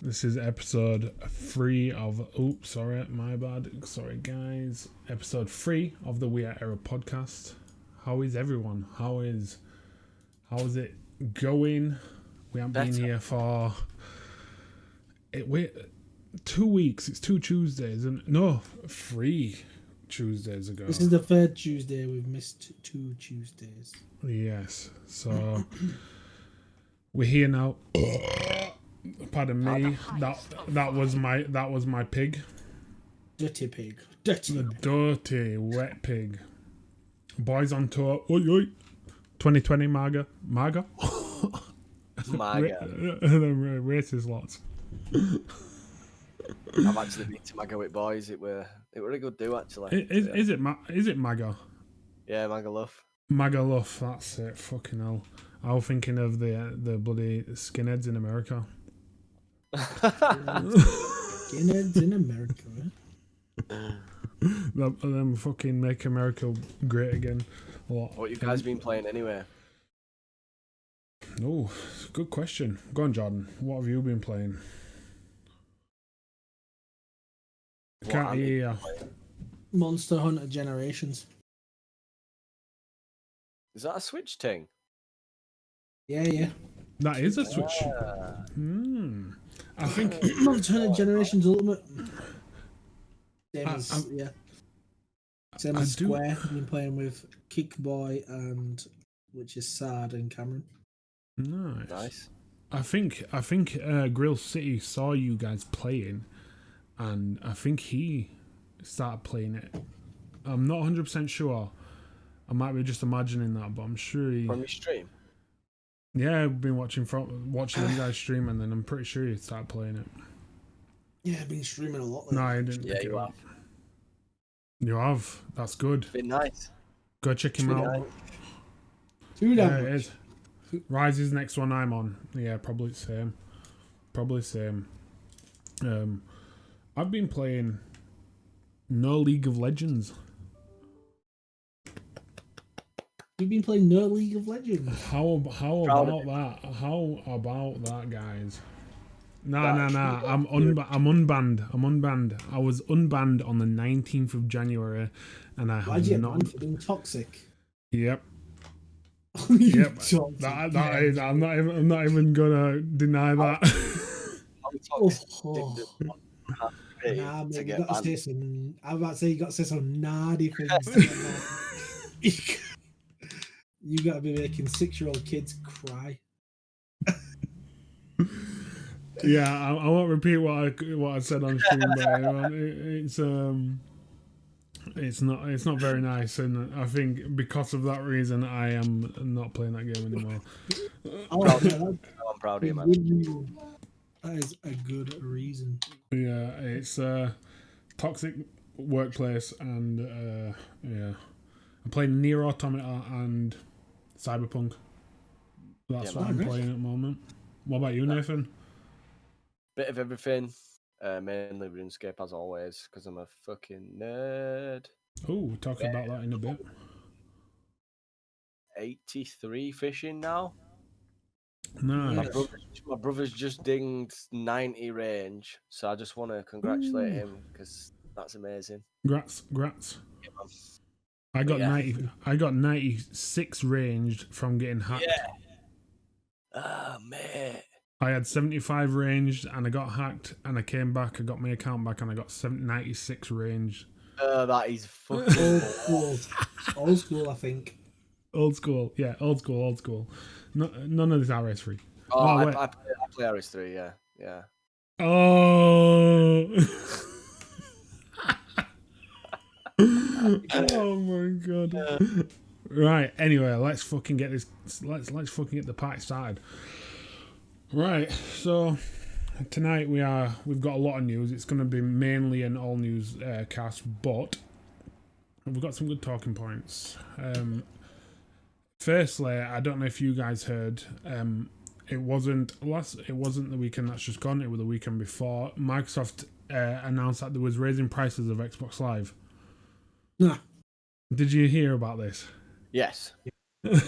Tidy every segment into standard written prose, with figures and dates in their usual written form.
This is episode 3 of... Oops, sorry, my bad. Sorry, guys. Episode 3 of the We Are Era podcast. How is everyone? How is it going? We haven't been here for... Wait, 2 weeks. It's 2 Tuesdays. No, 3 Tuesdays ago. This is the third Tuesday. We've missed 2 Tuesdays. Yes. So, we're here now. Pardon me. That was my pig. Dirty pig. Dirty. The dirty wet pig. Boys on tour. Oi oi. 2020 MAGA. MAGA. Racist lots. I've actually been to MAGA with boys. It were a good do actually. Is it MAGA? Yeah, MAGA love. MAGA love. That's it. Fucking hell. I was thinking of the bloody skinheads in America. Skinheads in America. Them fucking make America great again. What you guys been playing anyway? Oh, good question. Go on, Jordan. What have you been playing? Can't hear. Monster Hunter Generations. Is that a Switch thing? Yeah. That is a Switch. I think Monster Hunter Generations Ultimate. Same as Square. I've been playing with Kickboy and which is Sad and Cameron. Nice. I think Grill City saw you guys playing, and I think he started playing it. I'm not 100% sure. I might be just imagining that, but I'm sure he. From your stream. Yeah, I've been watching you guys stream, and then I'm pretty sure he started playing it. Yeah, I've been streaming a lot. No, I didn't. Yeah, you have. You have. That's good. It's been nice. Go check him out. Too damn it is. Rise is the next one I'm on. Yeah, probably same. I've been playing No League of Legends. You've been playing No League of Legends. How about that? How about that, guys? Nah. I'm unbanned. I was unbanned on the 19th of January, and I have not. For being toxic. Yep. Yep. That is. I'm not even gonna deny that. Nah, mate, you got to say some. I'm about to say you got to say some naughty things. You got to be making 6-year-old kids cry. Yeah, I won't repeat what I said on stream, but it's not very nice, and I think because of that reason, I am not playing that game anymore. I'm proud of you, man. That is a good reason. Yeah, it's a toxic workplace, and I'm playing Nier Automata and Cyberpunk. That's what I'm playing at the moment. What about you, Nathan? Bit of everything. Mainly RuneScape as always, because I'm a fucking nerd. Oh, we'll talk about that in a bit. 83 fishing now. Nice. My brother's just dinged 90 range, so I just want to congratulate him because that's amazing. Grats. Yeah, I got 90. I got 96 ranged from getting hacked. Yeah. Oh, mate. I had 75 ranged and I got hacked, and I came back. I got my account back and I got 96 ranged. That is fucking old school, I think. Old school, yeah, old school. No, none of this RS3. I play RS3, yeah. Oh. Oh my god. Right, anyway, let's fucking get this. Let's fucking get the party started. Right, so tonight we've got a lot of news. It's going to be mainly an all news cast, but we've got some good talking points. Firstly, I don't know if you guys heard. It wasn't the weekend that's just gone. It was the weekend before. Microsoft announced that they was raising prices of Xbox Live. Nah. Did you hear about this? Yes.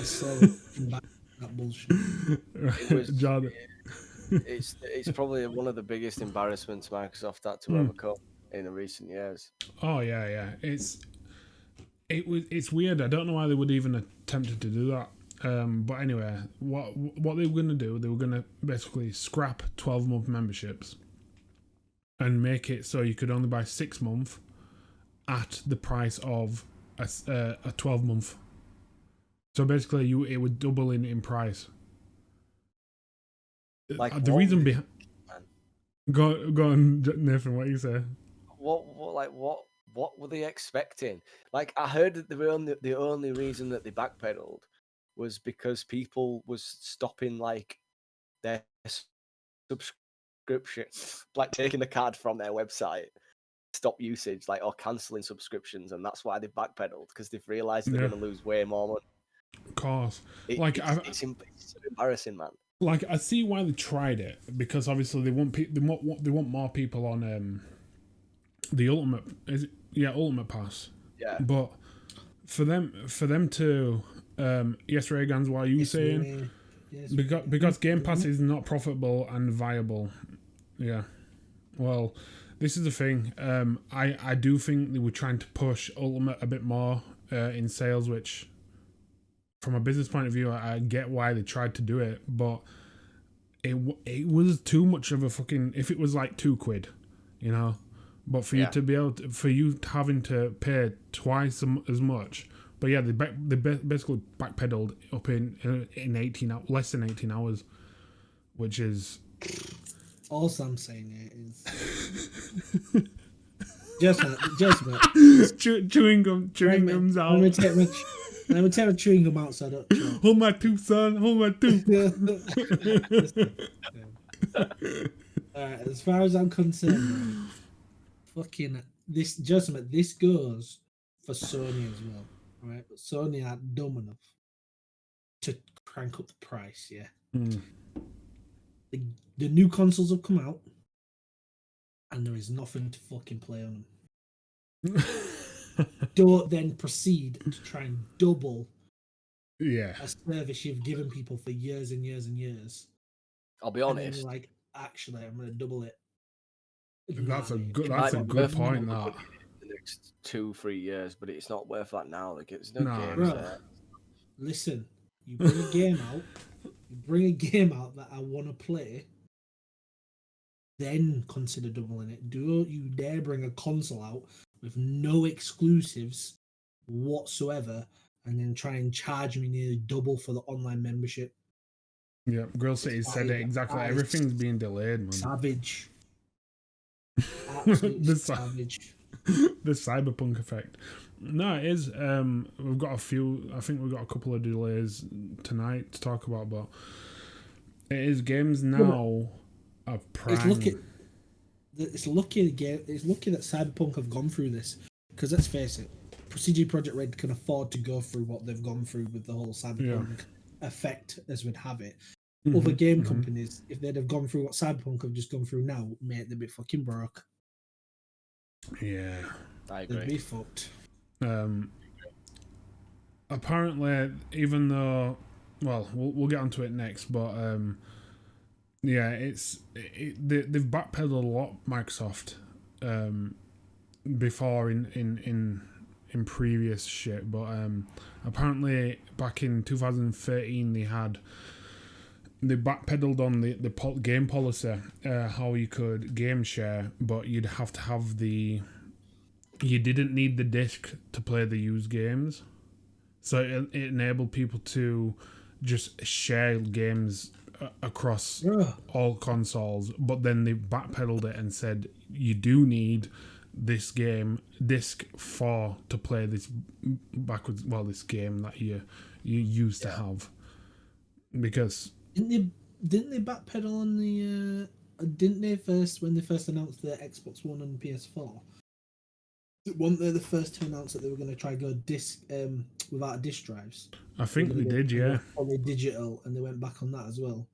So that bullshit. Right, Jordan. it's probably one of the biggest embarrassments Microsoft had to overcome in the recent years. Oh yeah. It's weird. I don't know why they would even attempted to do that. But anyway, what they were going to do, they were going to basically scrap 12-month memberships and make it so you could only buy 6 month at the price of a 12-month. So basically, it would double in price. Like the reason behind. Go on, Nathan. What you say? What were they expecting? Like, I heard that the only reason that they backpedaled was because people was stopping like their subscription, like taking the card from their website, stop usage, like, or cancelling subscriptions, and that's why they backpedaled, because they've realised they're going to lose way more money. Of course, it's embarrassing, man. Like, I see why they tried it, because obviously they want more people on the ultimate ultimate pass. Yeah. But for them to yes, Reagans, what are you saying? Yes, because Game Pass is not profitable and viable. Yeah. Well, this is the thing. I do think they were trying to push Ultimate a bit more in sales, which, from a business point of view, I get why they tried to do it, but it was too much of a fucking. If it was like £2, you know, but for you to be able to, for you having to pay twice as much. But yeah, they basically backpedaled up in 18 less than 18 hours, which is. All I'm saying is just chewing gums out. Let me take my chewing gum out so I don't choke. Hold my tooth, son. Hold my tooth. Alright, as far as I'm concerned, fucking this goes for Sony as well. Right? But Sony are dumb enough to crank up the price, yeah. The new consoles have come out and there is nothing to fucking play on them. Don't then proceed to try and double a service you've given people for years and years and years. I'll be honest. Like, actually, I'm going to double it. That's a good point. That the next 2-3 years, but it's not worth that now. Like, it's no games there. Listen, you bring a game out. You bring a game out that I want to play. Then consider doubling it. Do you dare bring a console out with no exclusives whatsoever, and then try and charge me nearly double for the online membership? Yeah, Grill City said it exactly. Everything's being delayed, man. Savage. Absolutely savage. The Cyberpunk effect. No, it is. We've got a few. I think we've got a couple of delays tonight to talk about, but it is games now are prime. It's lucky that Cyberpunk have gone through this, because let's face it, CG Projekt Red can afford to go through what they've gone through with the whole Cyberpunk effect, as we'd have it. Other game companies, if they'd have gone through what Cyberpunk have just gone through now, mate, they'd be fucking broke. Yeah, I agree. They'd be fucked. Apparently, even though, well, we'll get onto it next, but they've backpedaled a lot, Microsoft, before in previous shit, but apparently back in 2013 they backpedaled on the game policy, how you could game share, but you'd have to have you didn't need the disc to play the used games, so it enabled people to just share games across all consoles. But then they backpedaled it and said you do need this game disc to play this backwards. Well, this game that you used to have, because didn't they backpedal on the? Didn't they when they first announced the Xbox One and PS4? Weren't they the first to announce that they were going to try go disc without disc drives? I think they did, yeah. Only digital, and they went back on that as well.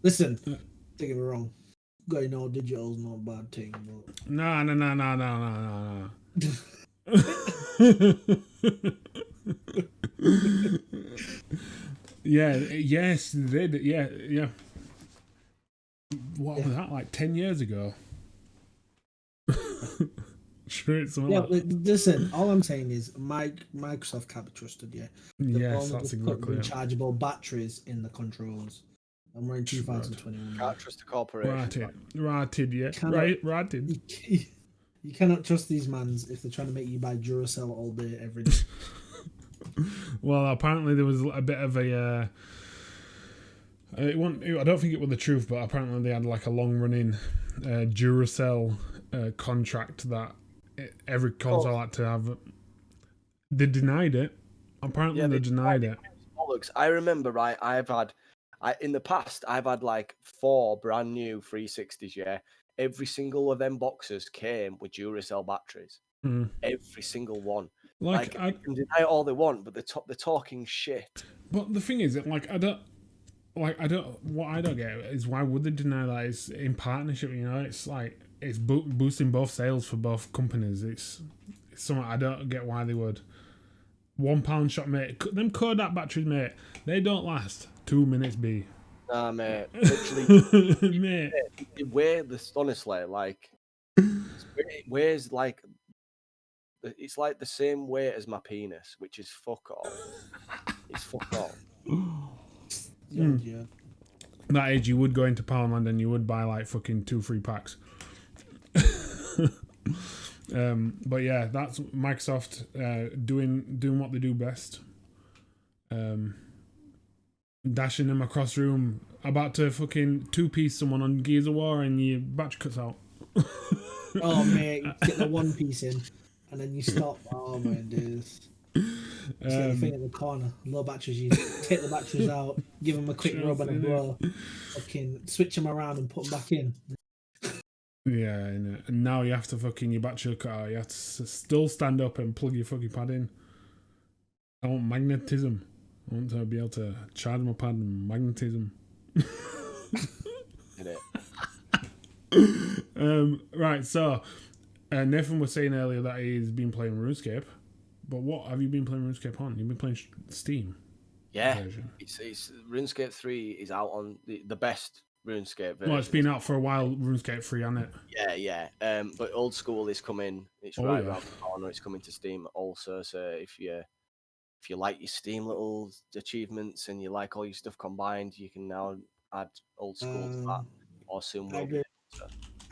Listen, don't get me wrong. Going all digital is not a bad thing, but no. Yes, they did. Yeah. What was that, like 10 years ago? Sure, it's something Yeah, like listen, all I'm saying is Microsoft can't be trusted, yeah. They've yes, only that's just put exactly it. rechargeable batteries in the controls. And we're in 2021. Can't trust the corporation. Ratted, yeah. Cannot- Ratted. You cannot trust these mans if they're trying to make you buy Duracell all day, every day. Well, apparently there was a bit of a. I don't think it was the truth, but apparently they had like a long-running Duracell contract that every console had to have. They denied it. Apparently, they denied it. Bollocks. I remember, right? In the past, I've had like 4 brand new 360s. Yeah, every single of them boxes came with Duracell batteries. Mm. Every single one. Like they can deny it all they want, but they're talking shit. But the thing is, what I don't get is why would they deny that? It's in partnership, you know. It's like it's boosting both sales for both companies. It's something I don't get why they would. £1 shot, mate. Them Kodak batteries, mate. They don't last 2 minutes. B. Nah, mate. Literally, mate. It weighs this. Honestly, like it weighs like it's like the same weight as my penis, which is fuck all. It's fuck all. Yeah. That age, you would go into Powerland and you would buy like fucking 2-3 packs. But yeah, that's Microsoft doing what they do best. Dashing them across room, about to fucking 2-piece someone on Gears of War, and your batch cuts out. Oh mate, you get the 1 piece in, and then you stop. Oh my days. Just get your thing in the corner, low batteries. You take the batteries out, give them a quick rub and a blow, fucking switch them around and put them back in. Yeah, and now you have to fucking your battery cut out. You have to still stand up and plug your fucking pad in. I want magnetism. I want to be able to charge my pad and magnetism. Right, so Nathan was saying earlier that he's been playing RuneScape, but what have you been playing RuneScape on? You've been playing Steam. Yeah, it's RuneScape 3 is out on the best RuneScape version. Well, it's been out for a while, RuneScape 3, hasn't it? Yeah. But Old School is coming. It's around the corner. It's coming to Steam also. So if you like your Steam little achievements and you like all your stuff combined, you can now add Old School to that. Or soon will be.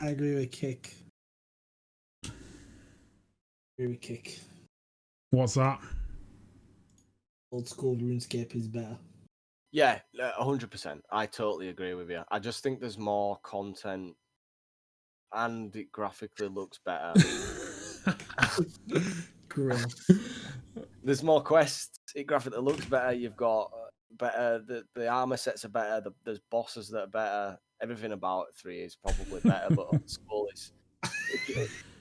I agree with Kick. What's that? Old School RuneScape is better. Yeah, 100%. I totally agree with you. I just think there's more content and it graphically looks better. Great. There's more quests. It graphically looks better. You've got better. The armor sets are better. There's bosses that are better. Everything about 3 is probably better, but Old School is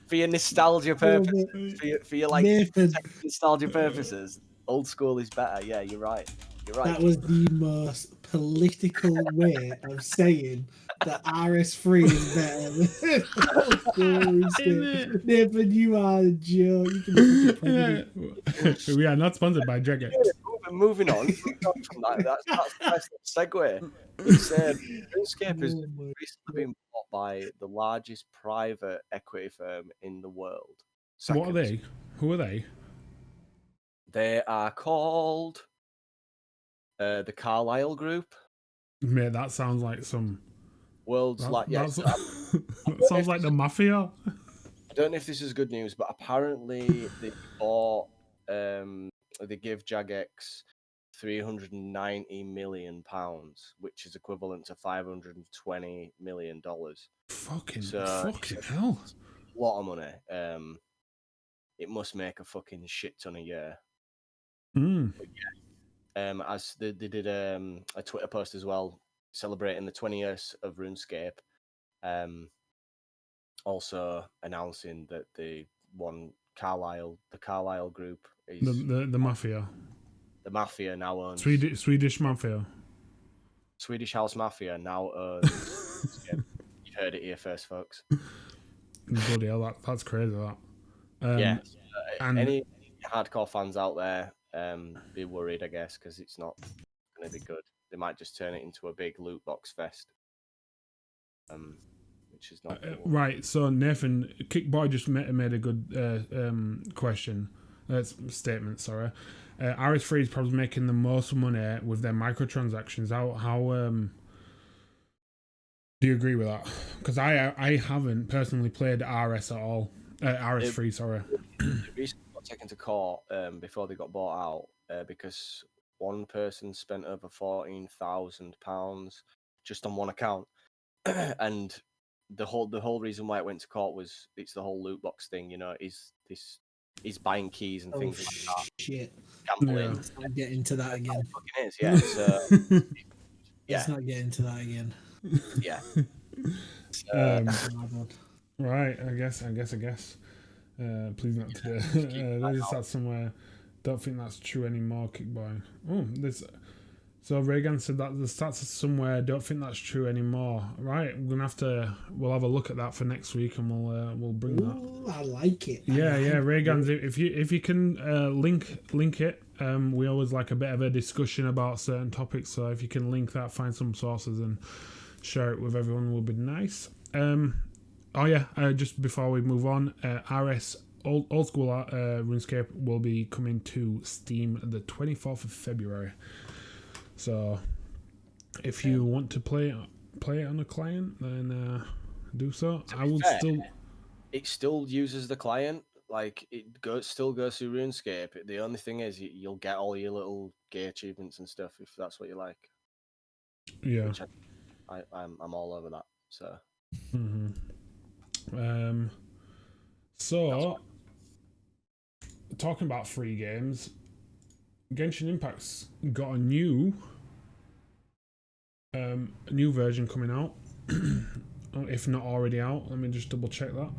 for your nostalgia purposes. For your like nostalgia purposes, Old School is better. Yeah, you're right. You're right. That was the most political way of saying that RS3 is better. Nathan, you are a joke. You can We are not sponsored by Jacket. Moving on from that. That's the best segue. RuneScape has recently been bought by the largest private equity firm in the world. What are they? Who are they? They are called the Carlyle Group. Mate, that sounds like some world's that sounds like the mafia. I don't know if this is good news, but apparently they bought they give Jagex £390 million, which is equivalent to $520 million. Fucking hell! A lot of money. It must make a fucking shit ton a year. But yeah, as they did a Twitter post as well, celebrating the 20 years of RuneScape. Also announcing that the Carlyle Group is the mafia. The mafia now owns Swedish mafia. Swedish House Mafia now owns. You've heard it here first, folks. Bloody hell, that's crazy. That. Yeah. Any hardcore fans out there, be worried, I guess, because it's not going going to be good. They might just turn it into a big loot box fest. Which is not cool. Right. So Nathan Kickboy just made a good question. Statement. Sorry. RS3 is probably making the most money with their microtransactions. How do you agree with that? Because I haven't personally played RS at all. RS3, sorry. It recently got taken to court before they got bought out because one person spent over £14,000 just on one account, and the whole reason why it went to court was it's the whole loot box thing. You know, he's buying keys and things like that. Shit. Gambling. Yeah. Let's not get into that again. It is, yeah. So, Let's not get into that again. Yeah. Right, I guess. Please not today. There's a stat somewhere. Don't think that's true anymore. Kickboy. Oh, so Reagan said that the stats are somewhere. Don't think that's true anymore. Right, we'll have a look at that for next week, and we'll bring that. I like it. Yeah. Reagan, if you can link it. We always like a bit of a discussion about certain topics. So if you can link that, find some sources and share it with everyone, will be nice. Just before we move on, RS old school RuneScape will be coming to Steam the 24th of February. So if you want to play it on a client, then do so. It still uses the client. Like still goes through RuneScape. The only thing is you'll get all your little gear achievements and stuff if that's what you like. Yeah. Which I'm all over that. So. Mm-hmm. So talking about free games, Genshin Impact's got a new version coming out. If not already out, let me just double check that.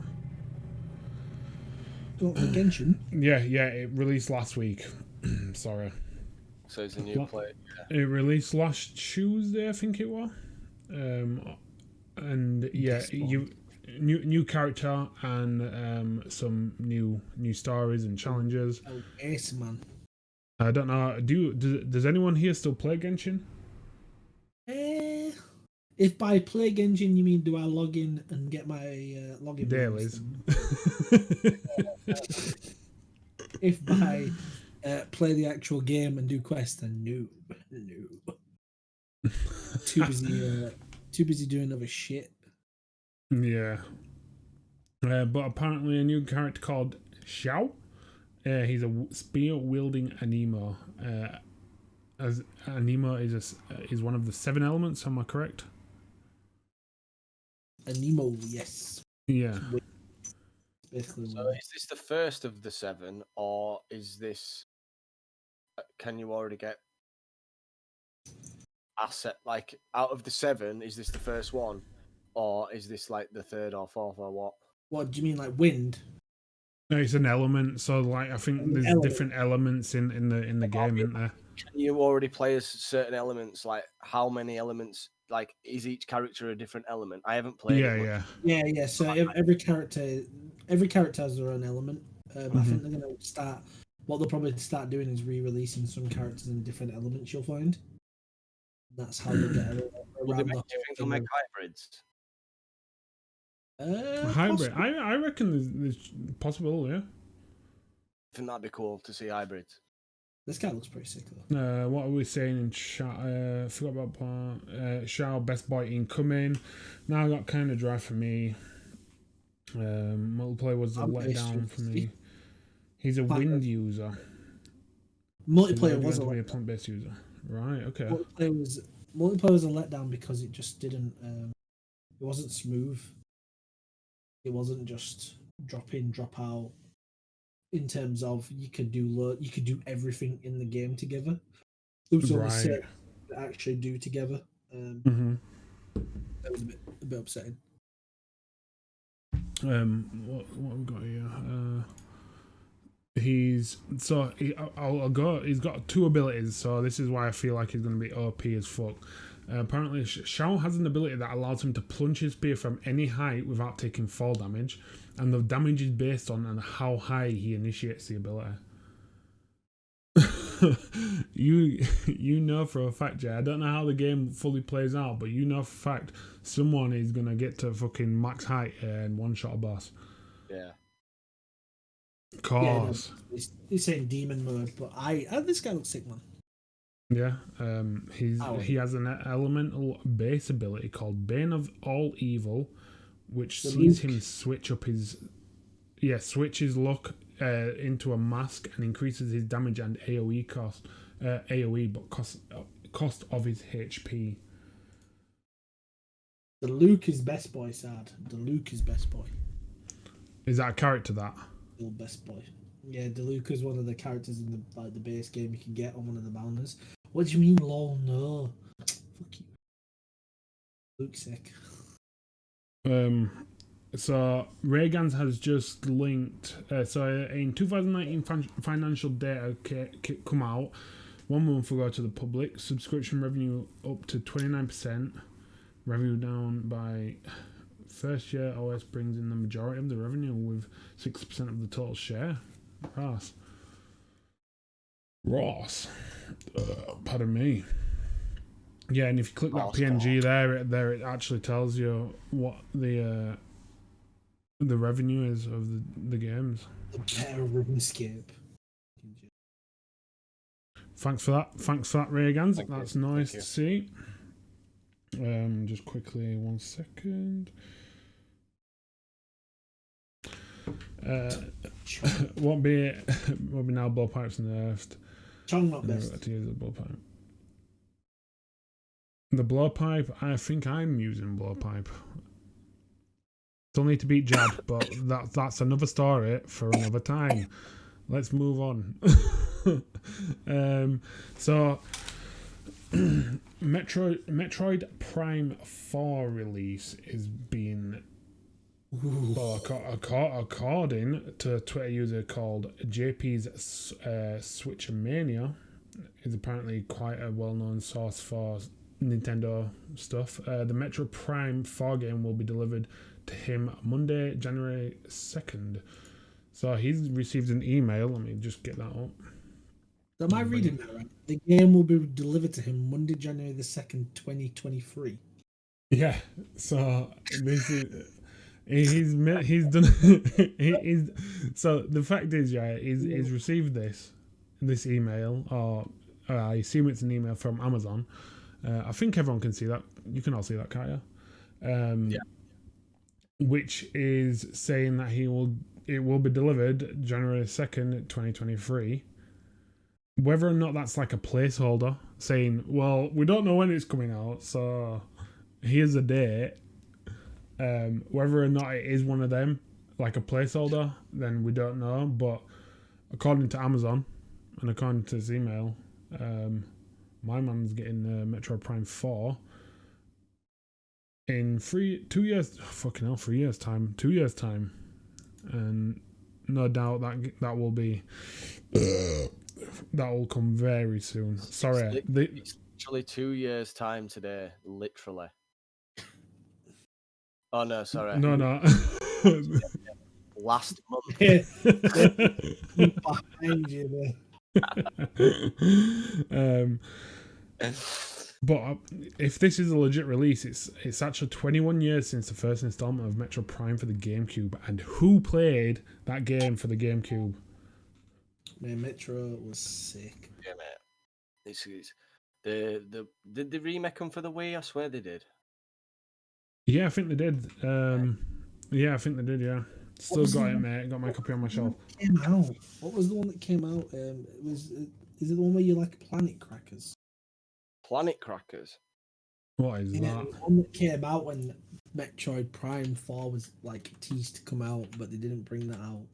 Genshin? Yeah, it released last week. Sorry. So it's a new play. Yeah. It released last Tuesday, I think it was. And yeah, new character and some new stories and challenges. Oh, yes, man. I don't know. Does anyone here still play Genshin? If by play Genshin you mean do I log in and get my login dailies? If by play the actual game and do quests, then no. Too busy doing other shit. Yeah. But apparently a new character called Xiao. He's a spear-wielding anemo. As anemo is one of the 7 elements. Am I correct? Anemo, yes. Yeah. Basically, so is this the first of the 7, or is this? Can you already get asset like out of the 7? Is this the first one, or is this like the 3rd or 4th or what? What do you mean, like wind? No, it's an element. So like I think there's different elements in the game, isn't there? Can you already play as certain elements? Like how many elements? Like is each character a different element? I haven't played. Yeah. So every character has their own element. I think they're gonna start. What they'll probably start doing is re-releasing some characters in different elements. You'll find. That's how they get around. Do you think they'll make hybrids? Hybrid. I reckon there's possible. Yeah. I think that'd be cool to see hybrids. This guy looks pretty sick though. What are we saying in chat? Forgot about part. Shao, best boy incoming. Now I got kind of dry for me. Multiplayer was a letdown for me. He's a wind user. Multiplayer was a plant-based user. Right. Okay. Multiplayer was a letdown because it just didn't. It wasn't smooth. It wasn't just drop in, drop out. In terms of you could do everything in the game together. There was only certain to actually do together. That was a bit upsetting. What we got here? He's got 2 abilities, so this is why I feel like he's going to be OP as fuck. Apparently, Shao has an ability that allows him to plunge his spear from any height without taking fall damage, and the damage is based on how high he initiates the ability. you know for a fact, Jay. I don't know how the game fully plays out, but you know for a fact someone is gonna get to fucking max height and one shot a boss. Yeah. Cause he's saying demon mode, but this guy looks sick, man. yeah, he has an elemental base ability called Bane of All Evil, which sees him switch his luck into a mask and increases his damage and AOE cost. Cost of his HP. The Luke is best boy, sad. The Luke is best boy. Is that a character that? Still best boy. Yeah, DeLuca is one of the characters in the base game you can get on one of the bounders. What do you mean, lol? No. Fuck you. Luke's sick. So Reagans has just linked. So in 2019, financial data come out 1 month ago to the public. Subscription revenue up to 29%. Revenue down by. First year OS brings in the majority of the revenue with 6% of the total share. Ross. Pardon me. Yeah, and if you click that PNG there it actually tells you what the revenue is of the games. The better RuneScape. Thanks for that, Reagans. That's nice to see. Just quickly, 1 second. Won't be now blowpipes nerfed. Chong not best. To use the blowpipe. The blowpipe, I think I'm using blowpipe. Still need to beat Jad, but that's another story for another time. Let's move on. So Metroid Prime 4 release is being, well, according to a Twitter user called JP's Switchermania, is apparently quite a well-known source for Nintendo stuff. The Metroid Prime 4 game will be delivered to him Monday, January 2nd. So he's received an email. Let me just get that up. Am I reading that right? The game will be delivered to him Monday, January the 2nd, 2023. Yeah. So this is he's done. So the fact is, yeah, he's received this email, or I assume it's an email from Amazon. I think everyone can see that. You can all see that, can't you? Yeah. Which is saying that it will be delivered January 2nd, 2023. Whether or not that's like a placeholder saying, well, we don't know when it's coming out, so here's a date. Whether or not it is one of them, like a placeholder, then we don't know. But according to Amazon and according to his email, my man's getting Metroid Prime 4 in 2 years. Fucking hell, 3 years time, 2 years time, and no doubt that will be. That will come very soon. Sorry. It's literally 2 years' time today. Literally. Oh, no, sorry. No. Last month. Behind you there. But if this is a legit release, it's actually 21 years since the first installment of Metro Prime for the GameCube. And who played that game for the GameCube? Man, Metro was sick. Yeah, mate. This is did they remake them for the Wii? I swear they did. Yeah, I think they did. Yeah, I think they did. Yeah, still got it, mate. Got my copy on my shelf. What was the one that came out? Is it the one where you like Planet Crackers? Planet Crackers. What is that? The one that came out when Metroid Prime 4 was like teased to come out, but they didn't bring that out.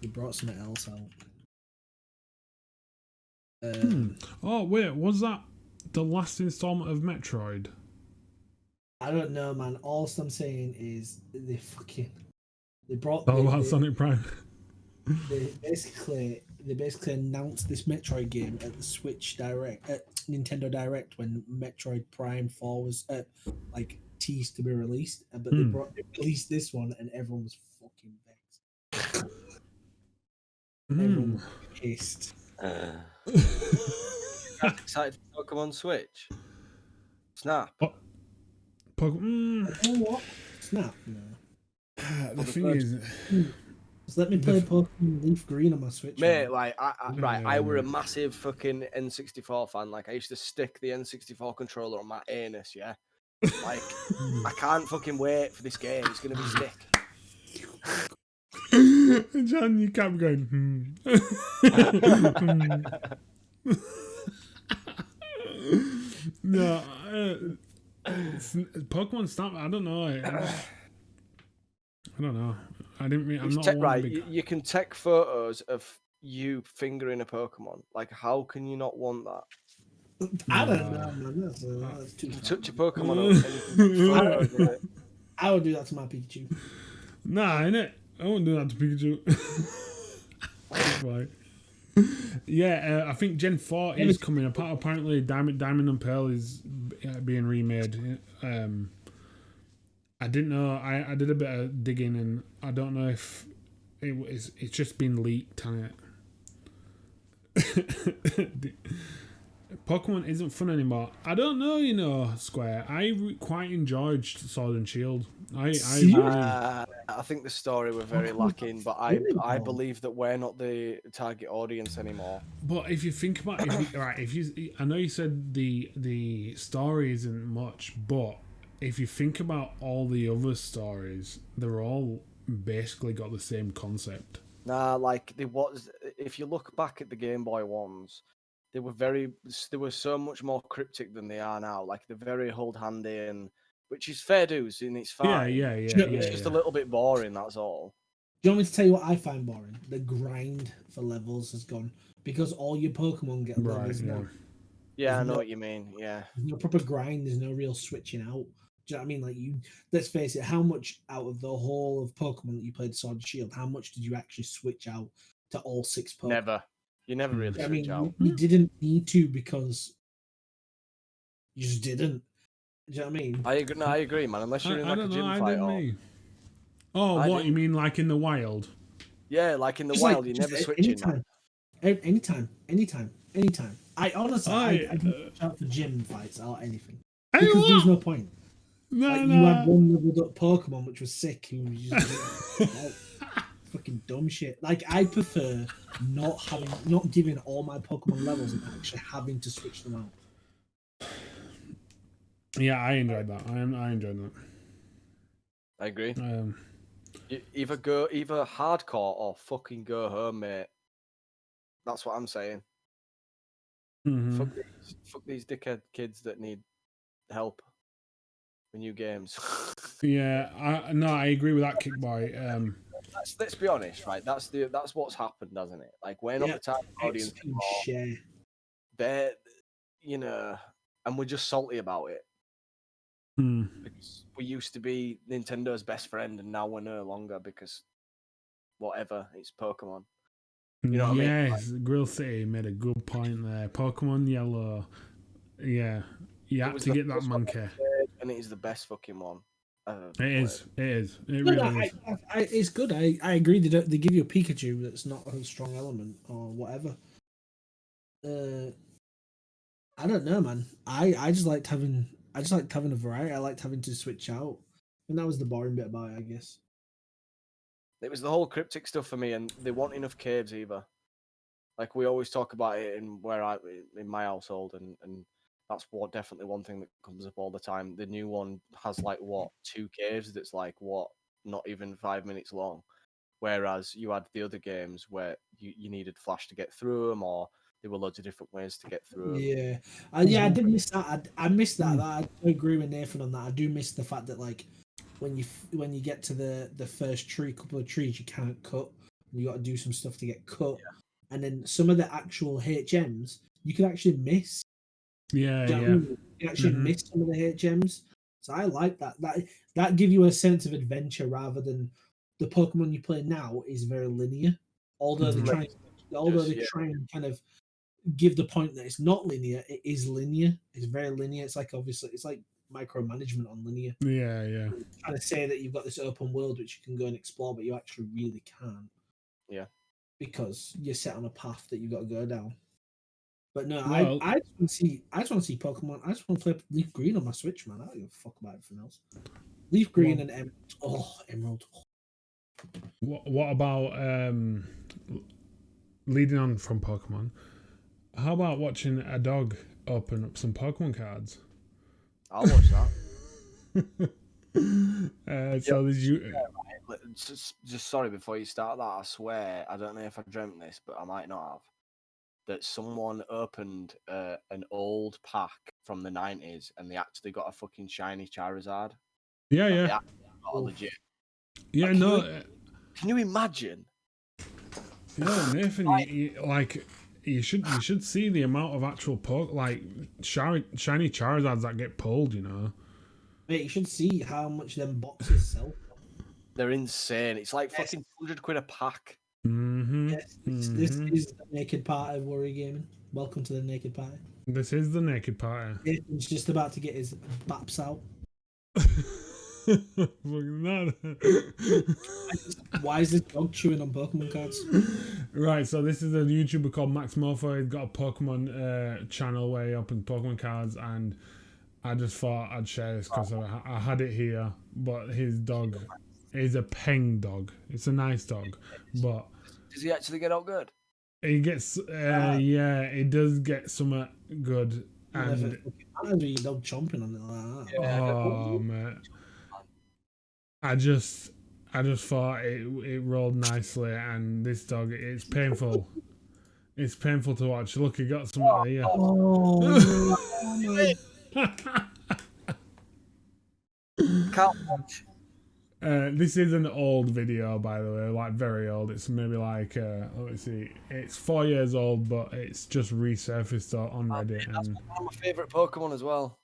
They brought something else out. Oh wait, was that the last installment of Metroid? I don't know, man. All I'm saying is they brought. Oh, about Sonic Prime. They basically announced this Metroid game at the Switch Direct, at Nintendo Direct, when Metroid Prime 4 was like teased to be released, but they released this one, and everyone was fucking vexed. Everyone was pissed. excited for Pokemon Switch? Snap. Pokemon. You know what? Snap. No. The thing is, Just let me play Pokemon Leaf Green on my Switch. Mate, man. like, I were a massive fucking N64 fan. Like, I used to stick the N64 controller on my anus, yeah? Like, I can't fucking wait for this game. It's going to be sick. John, you kept going, No, Pokemon Snap, I don't know. I don't know. I didn't mean. I'm not right. You can take photos of you fingering a Pokemon. Like, how can you not want that? I don't know, man. That's too You far. touch a Pokemon up and photos of it. I would do that to my Pikachu. Nah, innit? I won't do that to Pikachu. Right. Yeah, I think Gen 4 is coming. Apparently, Diamond and Pearl is being remade. I didn't know. I did a bit of digging, and I don't know if it's just been leaked, hasn't it? Pokemon isn't fun anymore. I don't know, Square. I quite enjoyed Sword and Shield. I think the story were very lacking, but I believe that we're not the target audience anymore. But if you think about it, I know you said the story isn't much, but if you think about all the other stories, they're all basically got the same concept. Nah, like if you look back at the Game Boy ones, they were so much more cryptic than they are now. Like they're very hold-handy, and which is fair dues, and it's fine. Yeah. It's just a little bit boring. That's all. Do you want me to tell you what I find boring? The grind for levels has gone because all your Pokemon get levels now. Yeah, I know what you mean. Yeah, there's no proper grind. There's no real switching out. Do you know what I mean? Like let's face it. How much out of the whole of Pokemon that you played Sword and Shield? How much did you actually switch out to all 6 Pokemon? Never. You never really switch out. You didn't need to because you just didn't. Do you know what I mean? I agree, man. Unless you're in like a gym fight. What you mean, like in the wild? Yeah, like in the wild, you never switch anytime. I honestly, I don't switch out for gym fights or anything because there's no point. You had one leveled up Pokemon which was sick. Who was just fucking dumb shit. Like I prefer not giving all my Pokemon levels and actually having to switch them out. Yeah, I enjoyed that. I enjoyed that. I agree. Either hardcore or fucking go home, mate. That's what I'm saying. Mm-hmm. Fuck these dickhead kids that need help with new games. Yeah, I agree with that, Kickboy. Let's be honest, right? That's what's happened, hasn't it? Like we're not the target audience anymore. They're, and we're just salty about it. Because we used to be Nintendo's best friend, and now we're no longer because whatever, it's Pokemon. You know what I mean? Yes, Grill City made a good point there. Pokemon Yellow, yeah, you have to get that monkey, and it is the best fucking one. It really is. It's good. I agree. They give you a Pikachu that's not a strong element or whatever. I don't know, man. I just liked having a variety. I liked having to switch out, and that was the boring bit about it, I guess. It was the whole cryptic stuff for me, and they weren't enough caves either. Like we always talk about it in my household, and that's definitely one thing that comes up all the time. The new one has 2 caves that's not even 5 minutes long, whereas you had the other games where you needed flash to get through them, or there were loads of different ways to get through them. Yeah, I did miss that. I missed that. I agree with Nathan on that. I do miss the fact that when you get to the first couple of trees you can't cut. You got to do some stuff to get cut, and then some of the actual HMs you can actually miss. Yeah. You can actually miss some of the HMs. So I like that. That give you a sense of adventure rather than the Pokemon you play now is very linear. Although they try and kind of give the point that it's not linear, it is linear. It's very linear. It's like micromanagement on linear. Yeah. Trying to say that you've got this open world which you can go and explore, but you actually really can't. Yeah. Because you're set on a path that you've got to go down. But no, Well- I just want to see Pokemon. I just want to play Leaf Green on my Switch, man. I don't give a fuck about anything else. Leaf Green and Emerald. Oh, Emerald. What about leading on from Pokemon? How about watching a dog open up some Pokemon cards? I'll watch that. So there's you. Just sorry before you start that. I swear I don't know if I dreamt this, but I might not have. That someone opened an old pack from the 90s and they actually got a fucking shiny Charizard. Yeah, Like, yeah. they actually got a legit. Yeah, Like, no. Can you imagine? Yeah, Nathan, you should see the amount of actual shiny Charizards that get pulled. You know. Mate, you should see how much them boxes sell. They're insane. It's like fucking £100 a pack. Mm-hmm. Yes, this is the naked party of Worry Gaming. Welcome to the naked party. This is the naked party. Nathan's just about to get his baps out. Why is this dog chewing on Pokemon cards? Right, so this is a YouTuber called Max Morpho. He's got a Pokemon channel where he opens Pokemon cards, and I just thought I'd share this because I had it here. But his dog is a peng dog. It's a nice dog, but Does he actually get out good? he gets yeah, he does get somewhat good. And your dog chomping on it like that. oh man, I just thought it rolled nicely, and this dog, it's painful. It's painful to watch. Look, he got something here. Oh, Can't watch. This is an old video, by the way, like very old. It's maybe like let me see, it's 4 years old, but it's just resurfaced on Reddit. That's And one of my favourite Pokemon as well.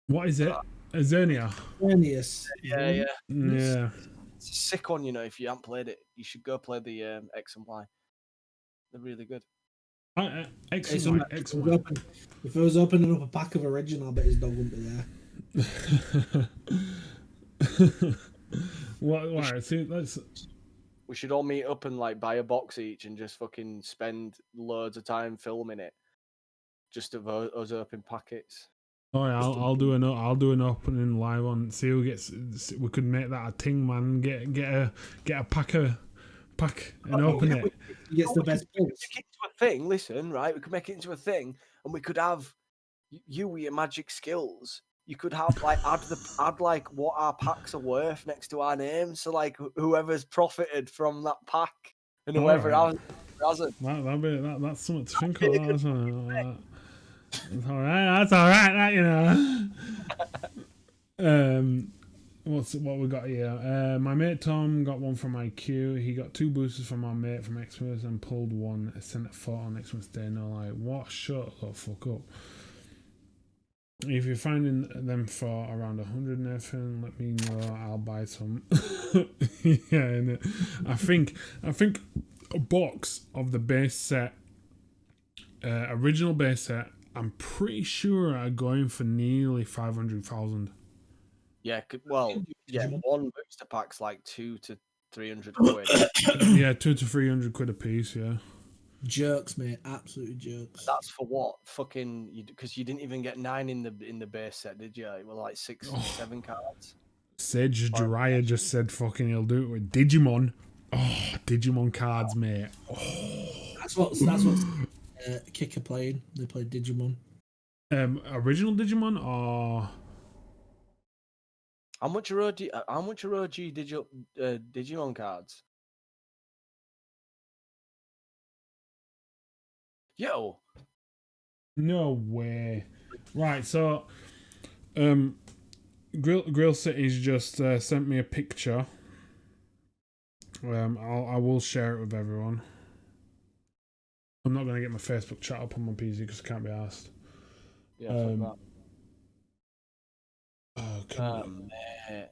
what is it? Azernia. Xerneas. Yeah. Yeah. It's a sick one, you know. If you haven't played it, you should go play the X and Y. They're really good. Excellent. If I was opening up a pack of original, I bet his dog wouldn't be there. What? See, let's. We should all meet up and like buy a box each and just fucking spend loads of time filming it, just of us open packets. Oh yeah, I'll do an opening live on. See who gets. We could make that a thing, man. Get a pack and open it. He gets the best We could points. make it into a thing. Listen, right? We could make it into a thing, and we could have you with your magic skills. You could have like add like what our packs are worth next to our names. So like whoever's profited from that pack and whoever hasn't. That's something to think of. That's all right. That's all right. That, you know. What we got here? My mate Tom got one from IQ. He got 2 boosters from our mate from Xmas and pulled one. Sent it 4 on Xmas Day. No, like what? Shut the fuck up. If you're finding them for around 100, Nathan, let me know. I'll buy some. Yeah, and I think a box of the base set, original base set, I'm pretty sure are going for nearly 500,000. Yeah, one booster pack's like 200 to 300 quid. Yeah, 200 to 300 quid a piece. Yeah. Jerks, mate, absolutely jerks. That's for what? Fucking, because you didn't even get 9 in the base set, did you? It was like 6, 7 cards. Sage Jiraiya just said fucking he'll do it with Digimon. Oh, Digimon cards, mate. Oh. That's what Kick are playing. They play Digimon. Original Digimon or How much are OG Digimon cards? Yo. no way. Right, so Grill City's just sent me a picture. I will share it with everyone. I'm not going to get my Facebook chat up on my PC because I can't be asked. Yeah, fuck that. Oh, mate.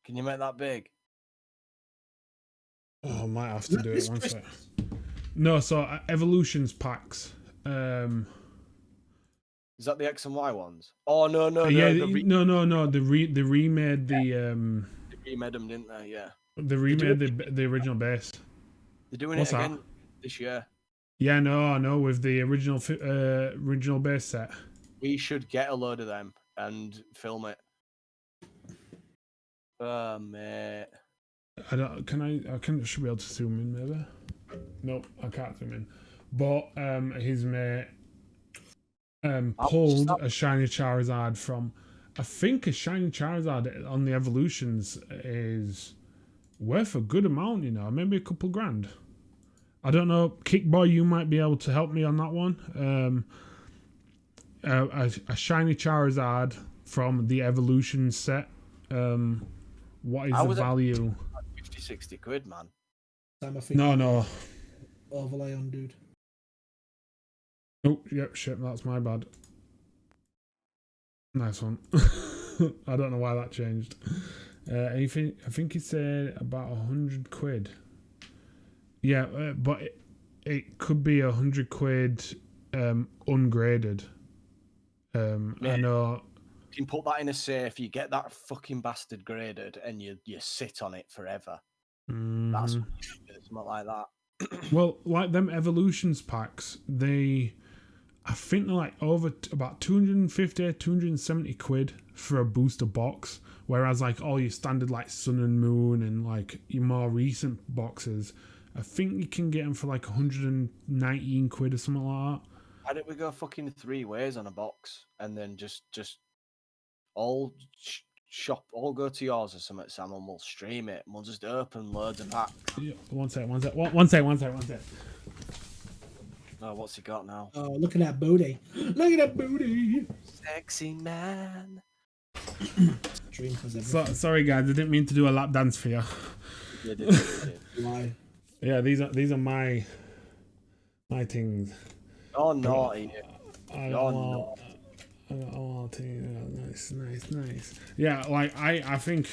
Can you make that big? I might have to do it one sec. No, so Evolutions packs. Is that the X and Y ones? Oh no. Yeah, no. They remade the They remade them, didn't they? Yeah. They remade the original base. They're doing What's it again this year. Yeah, no, I know. With the original base set. We should get a load of them and film it. Oh, mate. I don't. Can I? Should be able to zoom in, maybe. Nope, I can't zoom in. But his mate pulled a shiny Charizard from. I think a shiny Charizard on the evolutions is worth a good amount. You know, maybe a couple grand. I don't know, Kickboy. You might be able to help me on that one. A shiny Charizard from the evolution set. What is the value? 50, 60 quid, man. No. Overlay on, dude. Oh, yep, shit, that's my bad. Nice one. I don't know why that changed. I think he said about 100 quid. Yeah, but it could be 100 quid ungraded. I know. You can put that in a safe, you get that fucking bastard graded, and you sit on it forever. Mm-hmm. That's what you should do, something like that. Well, like them evolutions packs, I think they're like over about 250, 270 quid for a booster box. Whereas like all your standard like Sun and Moon and like your more recent boxes, I think you can get them for like 119 quid or something like that. Why don't we go fucking 3 ways on a box and then just all shop, all go to yours or something, Sam, and we'll stream it and we'll just open loads of packs. Yeah, one sec. Oh, what's he got now? Oh, look at that booty. Look at that booty. Sexy man. Sorry guys, I didn't mean to do a lap dance for you. You did. Why? Yeah, these are my things. Oh, naughty. Nice. Yeah, like I think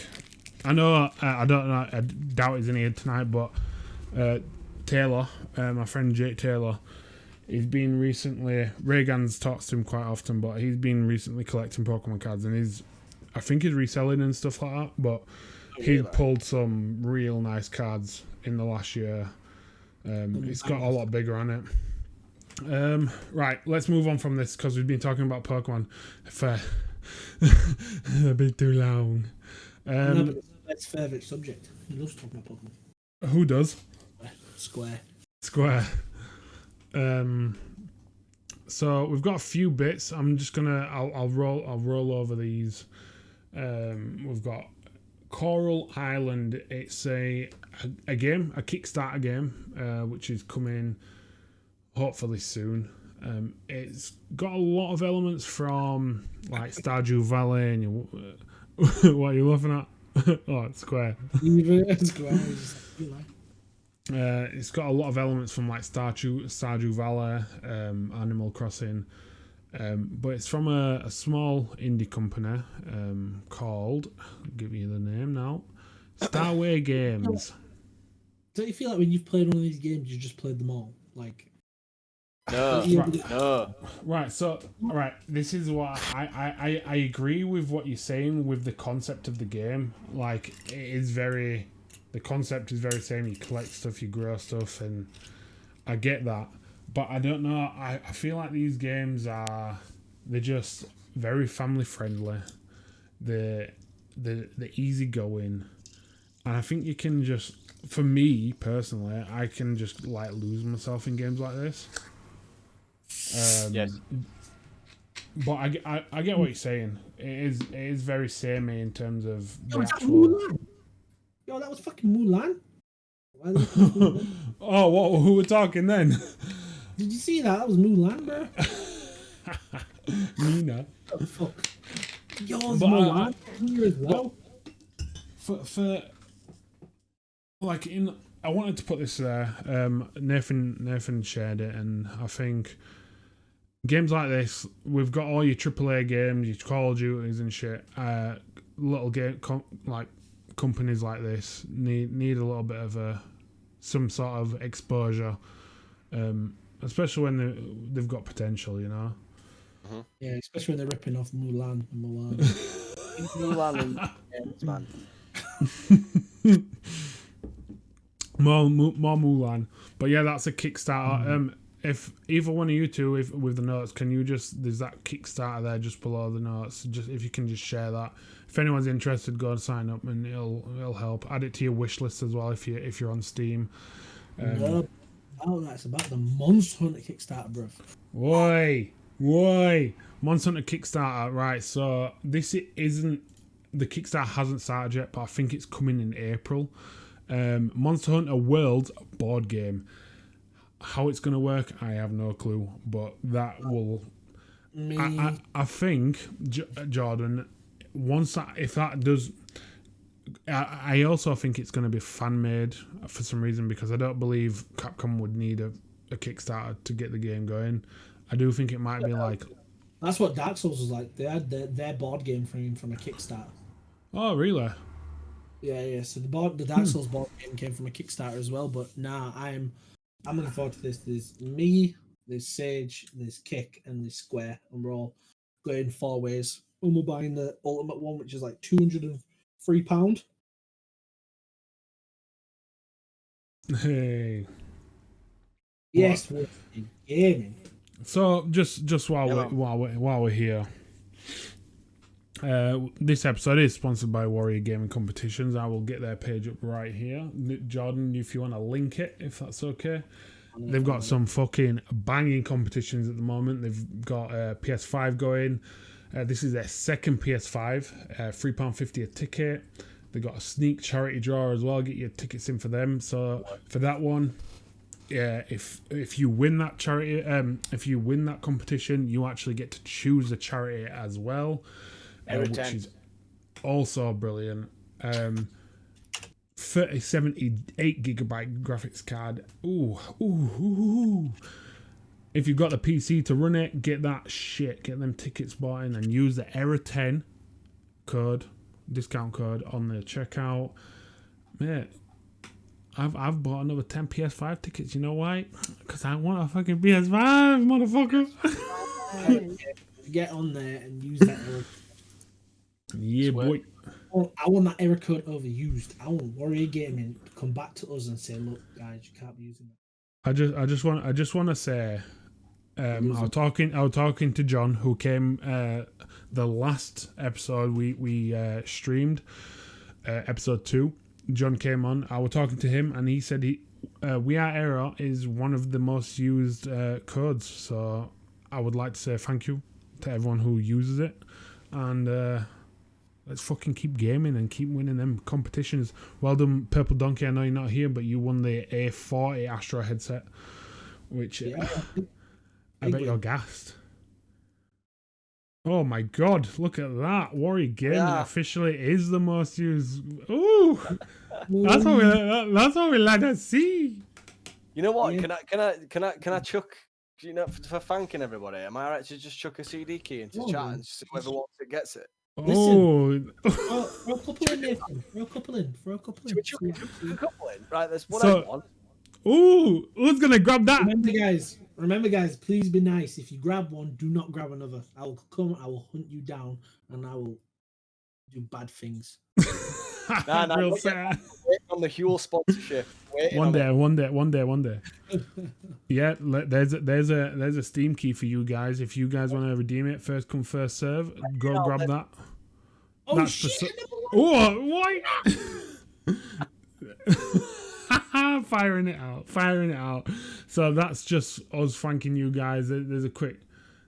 I know. I don't know. I doubt he's in here tonight, but Taylor, my friend Jake Taylor, he's been recently. Reagan's talks to him quite often, but he's been recently collecting Pokemon cards, and I think he's reselling and stuff like that. But he pulled some real nice cards in the last year. It's got a lot bigger on it. Right, let's move on from this because we've been talking about Pokemon for a bit too long. That's favourite subject. He loves talking about Pokemon. Who does? Square. So we've got a few bits. I'm just gonna. I'll roll over these. We've got Coral Island. It's a game, a Kickstarter game, which is coming hopefully soon. It's got a lot of elements from like Stardew Valley and what are you laughing at? Oh, it's Square. It's got a lot of elements from like Stardew Valley, Animal Crossing, but it's from a small indie company called, I'll give you the name now, Starway Games. Don't you feel like when you've played one of these games, you just played them all? Like, no. Right. So, right. This is what I agree with what you're saying with the concept of the game. Like, the concept is very same. You collect stuff, you grow stuff, and I get that. But I don't know. I feel like these games they're just very family friendly. They're easy going, and I think you can just, for me personally, I can just like lose myself in games like this. Yes. But I get what you're saying. It is very samey in terms of the Mulan. Yo, that was fucking Mulan. Oh, what? Who were talking then? Did you see that? That was Mulan, bro. Nina. Oh, fuck. Yo, it's Mulan here as well. For like I wanted to put this there. Nathan shared it, and I think games like this, we've got all your AAA games, your Call of Duties and shit. Little game like companies like this need a little bit of some sort of exposure, especially when they've got potential, you know. Mm-hmm. Yeah, especially when they're ripping off Mulan. Mulan and games, man. More Mulan, but yeah, that's a Kickstarter. if either one of you two, if with the notes, can you just, there's that Kickstarter there just below the notes. Just if you can just share that. If anyone's interested, go and sign up, and it'll help. Add it to your wish list as well if you're on Steam. That's about the Monster Hunter Kickstarter, bruv. Why? Monster Hunter Kickstarter, right? So this isn't, the Kickstarter hasn't started yet, but I think it's coming in April. Monster Hunter World board game. How it's gonna work, I have no clue, but that will. I think Jordan. If that does, I also think it's going to be fan made for some reason, because I don't believe Capcom would need a Kickstarter to get the game going. I do think it might be like. That's what Dark Souls was like. They had their board game from a Kickstarter. Oh really? Yeah. So the Dark Souls board game came from a Kickstarter as well. But nah, I'm looking forward to this. There's me, there's Sage, there's Kick, and there's Square, and we're all going 4 ways. And we're buying the ultimate one, which is like £203. Hey. Yes, we're gaming. So just while we're here, this episode is sponsored by Warrior Gaming Competitions. I will get their page up right here. Jordan, if you want to link it, if that's okay. They've got some fucking banging competitions at the moment. They've got PS5 going. This is their second PS5, £3.50 a ticket. They got a sneak charity draw as well. Get your tickets in for them. So for that one, yeah, if you win that charity, if you win that competition, you actually get to choose a charity as well, which is also brilliant. 3078 gigabyte graphics card. Ooh. If you've got the PC to run it, get that shit. Get them tickets bought in and use the Error10 discount code on the checkout. Mate, I've bought another 10 PS5 tickets. You know why? Because I want a fucking PS5, motherfucker. Get on there and use that error. Yeah, boy. I want that error code overused. I want Warrior Gaming to come back to us and say, "Look, guys, you can't be using that." I just want to say, I was talking to John, who came the last episode we streamed, episode 2. John came on. I was talking to him, and he said We Are Error is one of the most used codes. So I would like to say thank you to everyone who uses it, and let's fucking keep gaming and keep winning them competitions. Well done, Purple Donkey. I know you're not here, but you won the A40 Astro headset, which I bet you're gassed. Oh my god, look at that. Warrior Gaming officially is the most used. Ooh, that's what we like to see. You know what? Yeah. Can I chuck, you know, for thanking everybody, am I right to just chuck a CD key into chat and just whoever wants it gets it? Listen, throw a couple in, Nathan. Throw a couple in. Right, that's what I want. Ooh, who's gonna grab that? Remember, guys, please be nice. If you grab one, do not grab another. I will hunt you down, and I will do bad things. Real sad. Waiting on the Huel sponsorship. One day. Yeah, there's a Steam key for you guys. If you guys want to redeem it, first come first serve. Go grab that. Oh shit! Why? Firing it out. So that's just us thanking you guys. There's a quick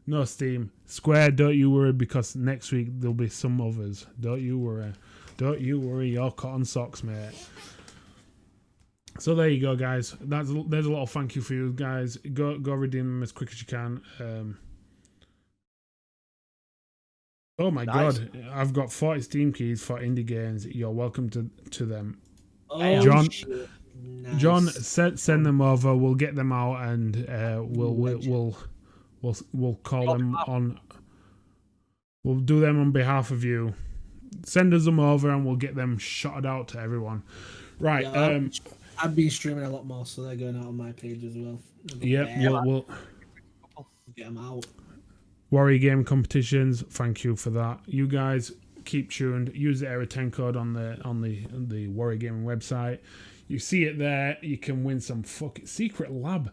no Steam. Square, don't you worry, because next week there'll be some others. Don't you worry, your cotton socks, mate. So there you go, guys. There's a little thank you for you guys. Go redeem them as quick as you can. Oh my god, I've got 40 Steam keys for indie games. You're welcome to them. Oh, John. shit. Nice. John, send them over. We'll get them out, and we'll call them on. We'll do them on behalf of you. Send us them over, and we'll get them shotted out to everyone. Right. Yeah, I've been streaming a lot more, so they're going out on my page as well. We'll get them out. Warrior Game Competitions. Thank you for that. You guys keep tuned. Use the Error 10 code on the Warrior Gaming website. You see it there. You can win some fucking secret lab.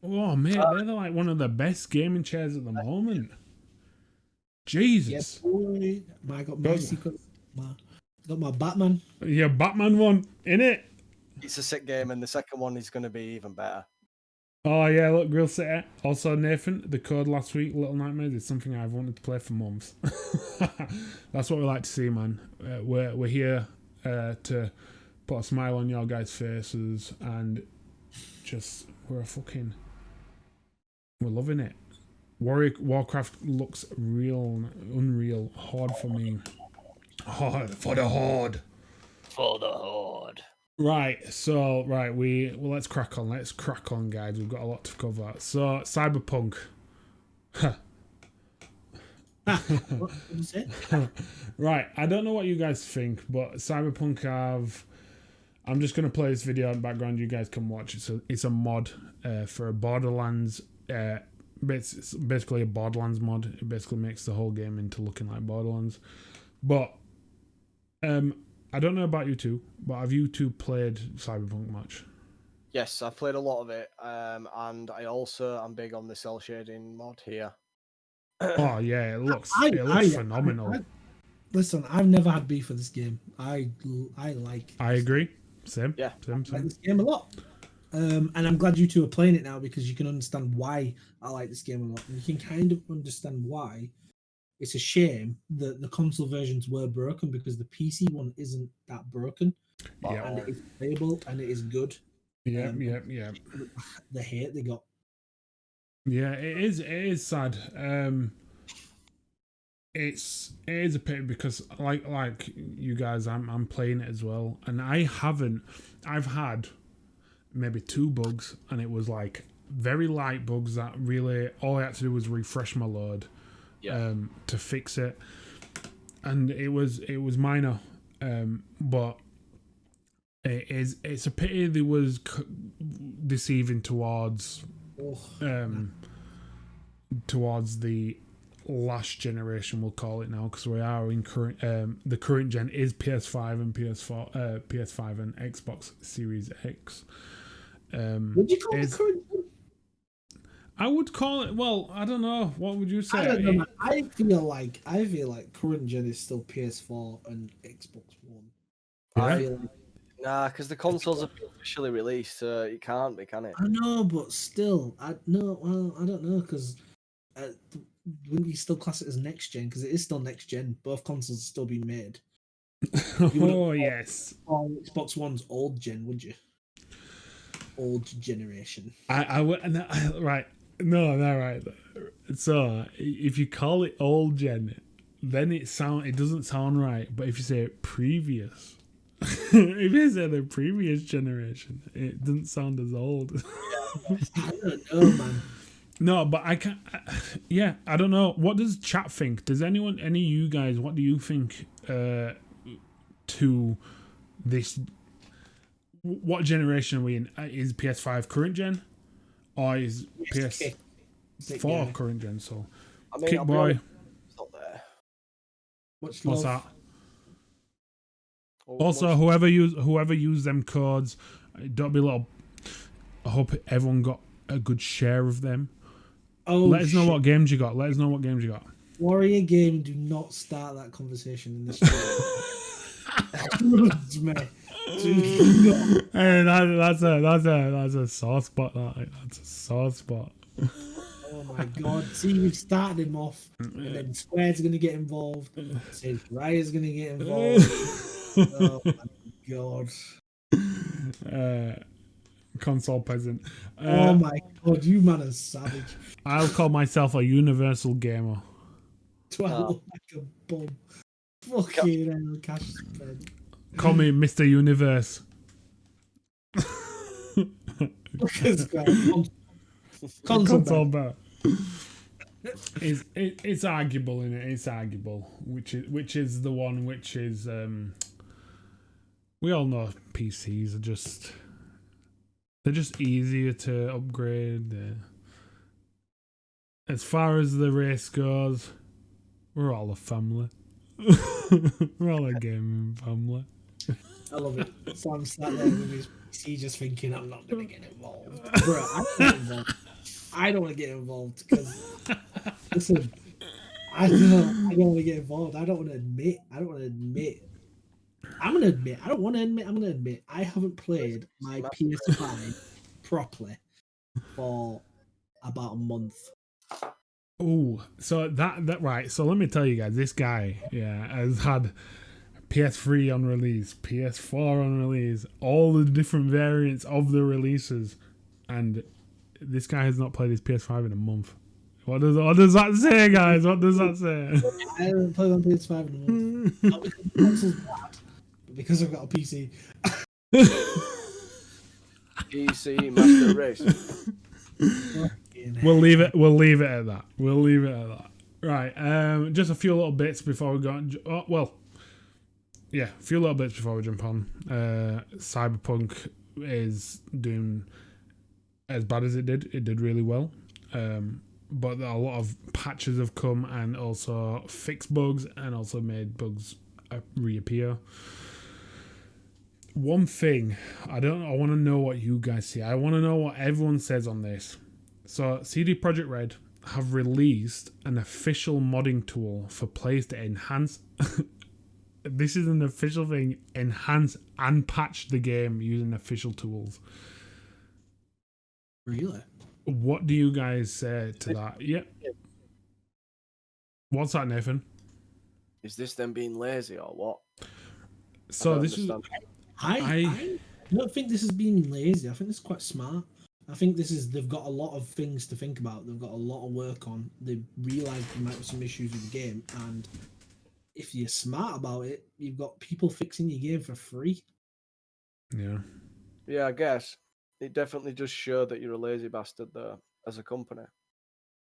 Oh, mate, they're like one of the best gaming chairs at the moment. Jesus. Yes, boy. I got my secret. Got my Batman. Yeah, Batman one, innit? It's a sick game, and the second one is going to be even better. Oh, yeah, look, Grill City. Also, Nathan, the code last week, Little Nightmares, is something I've wanted to play for months. That's what we like to see, man. We're here to put a smile on your guys' faces, and just, we're loving it. Warcraft looks unreal. Hard for me. Hard for the horde. For the horde. Right, let's crack on. Let's crack on, guys. We've got a lot to cover. So, Cyberpunk. What did you say? Right, I don't know what you guys think, but Cyberpunk I'm just gonna play this video in the background. You guys can watch. It's a mod for a Borderlands. It's basically a Borderlands mod. It basically makes the whole game into looking like Borderlands. But I don't know about you two, but have you two played Cyberpunk much? Yes, I've played a lot of it, and I also am big on the cell shading mod here. Oh yeah, it looks phenomenal. Listen, I've never had beef for this game. I agree. Same. Yeah. I like this game a lot. And I'm glad you two are playing it now because you can understand why I like this game a lot. And you can kind of understand why it's a shame that the console versions were broken because the PC one isn't that broken. Yeah. And it is playable and it is good. Yeah. The hate they got. Yeah, it is sad. It is a pity because like you guys, I'm playing it as well, and I've had maybe 2 bugs, and it was like very light bugs that really all I had to do was refresh my load to fix it, and it was minor, but it's a pity they was deceiving towards the last generation, we'll call it now, because we are in current the current gen is PS5 and PS5 and Xbox Series X. Would you call it current? I would call it. Well, I don't know. What would you say? I don't know. I feel like current gen is still PS4 and Xbox One. Yeah. I feel like, Nah, because the consoles have been officially released, so it can't be, can it? I know, but still, I don't know because wouldn't you still class it as next gen? Because it is still next gen. Both consoles are still being made. Oh yes. Xbox One's old gen, would you? Old generation. I would. Right. No, right. So if you call it old gen, then it doesn't sound right. But if you say previous, if you say the previous generation, it doesn't sound as old. I don't know, man. No, but I can't. Yeah, I don't know. What does chat think? Does any of you guys? What do you think to this? What generation are we in? Is PS5 current gen, or is PS4 current gen? So, I mean, Kick Boy, it's not there. What's that? Also, whoever used them codes, don't be little. I hope everyone got a good share of them. Oh, let us know what games you got. Warrior Game, do not start that conversation in this channel. Hey, that's a sore spot. That's a sore spot. Oh my god! See, we've started him off, and then Square's going to get involved. Says Raya's going to get involved. Oh my god! Console peasant. Oh my god! You man are savage. I'll call myself a universal gamer. Do I look like a bum? Fucking hell, cash spent. Call me Mr. Universe. Console better. It's arguable, isn't it? It's arguable. Which is the one which is we all know PCs are they're just easier to upgrade. As far as the race goes, we're all a family. We're all a gaming family. I love it. Sam sat there with his PC just thinking, I'm not going to get involved. Bro, I get involved. I don't want to get involved because listen, I don't want to get involved. I don't want to admit. I don't want to admit. I'm gonna admit. I don't want to admit. I'm gonna admit. I haven't played my PS5 properly for about a month. Oh, so that right. So let me tell you guys, this guy, has had PS3 on release, PS4 on release, all the different variants of the releases, and this guy has not played his PS5 in a month. What does that say, guys? What does that say? I haven't played on PS5 in a month. Not because the console's bad, but because I've got a PC. PC Master Race. We'll leave it at that. We'll leave it at that. Right. Just a few little bits before we go. A few little bits before we jump on. Cyberpunk is doing as bad as it did. It did really well. But a lot of patches have come and also fixed bugs and also made bugs reappear. One thing, I want to know what you guys see. I want to know what everyone says on this. So, CD Projekt Red have released an official modding tool for players to enhance. This is an official thing. Enhance and patch the game using official tools. Really? What do you guys say to that? Yep. What's that, Nathan? Is this them being lazy or what? So this understand. I don't think this is being lazy. I think this is quite smart. I think they've got a lot of things to think about. They've got a lot of work on. They realise there might be some issues with the game, and if you're smart about it, you've got people fixing your game for free. Yeah. Yeah, I guess. It definitely does show that you're a lazy bastard though, as a company.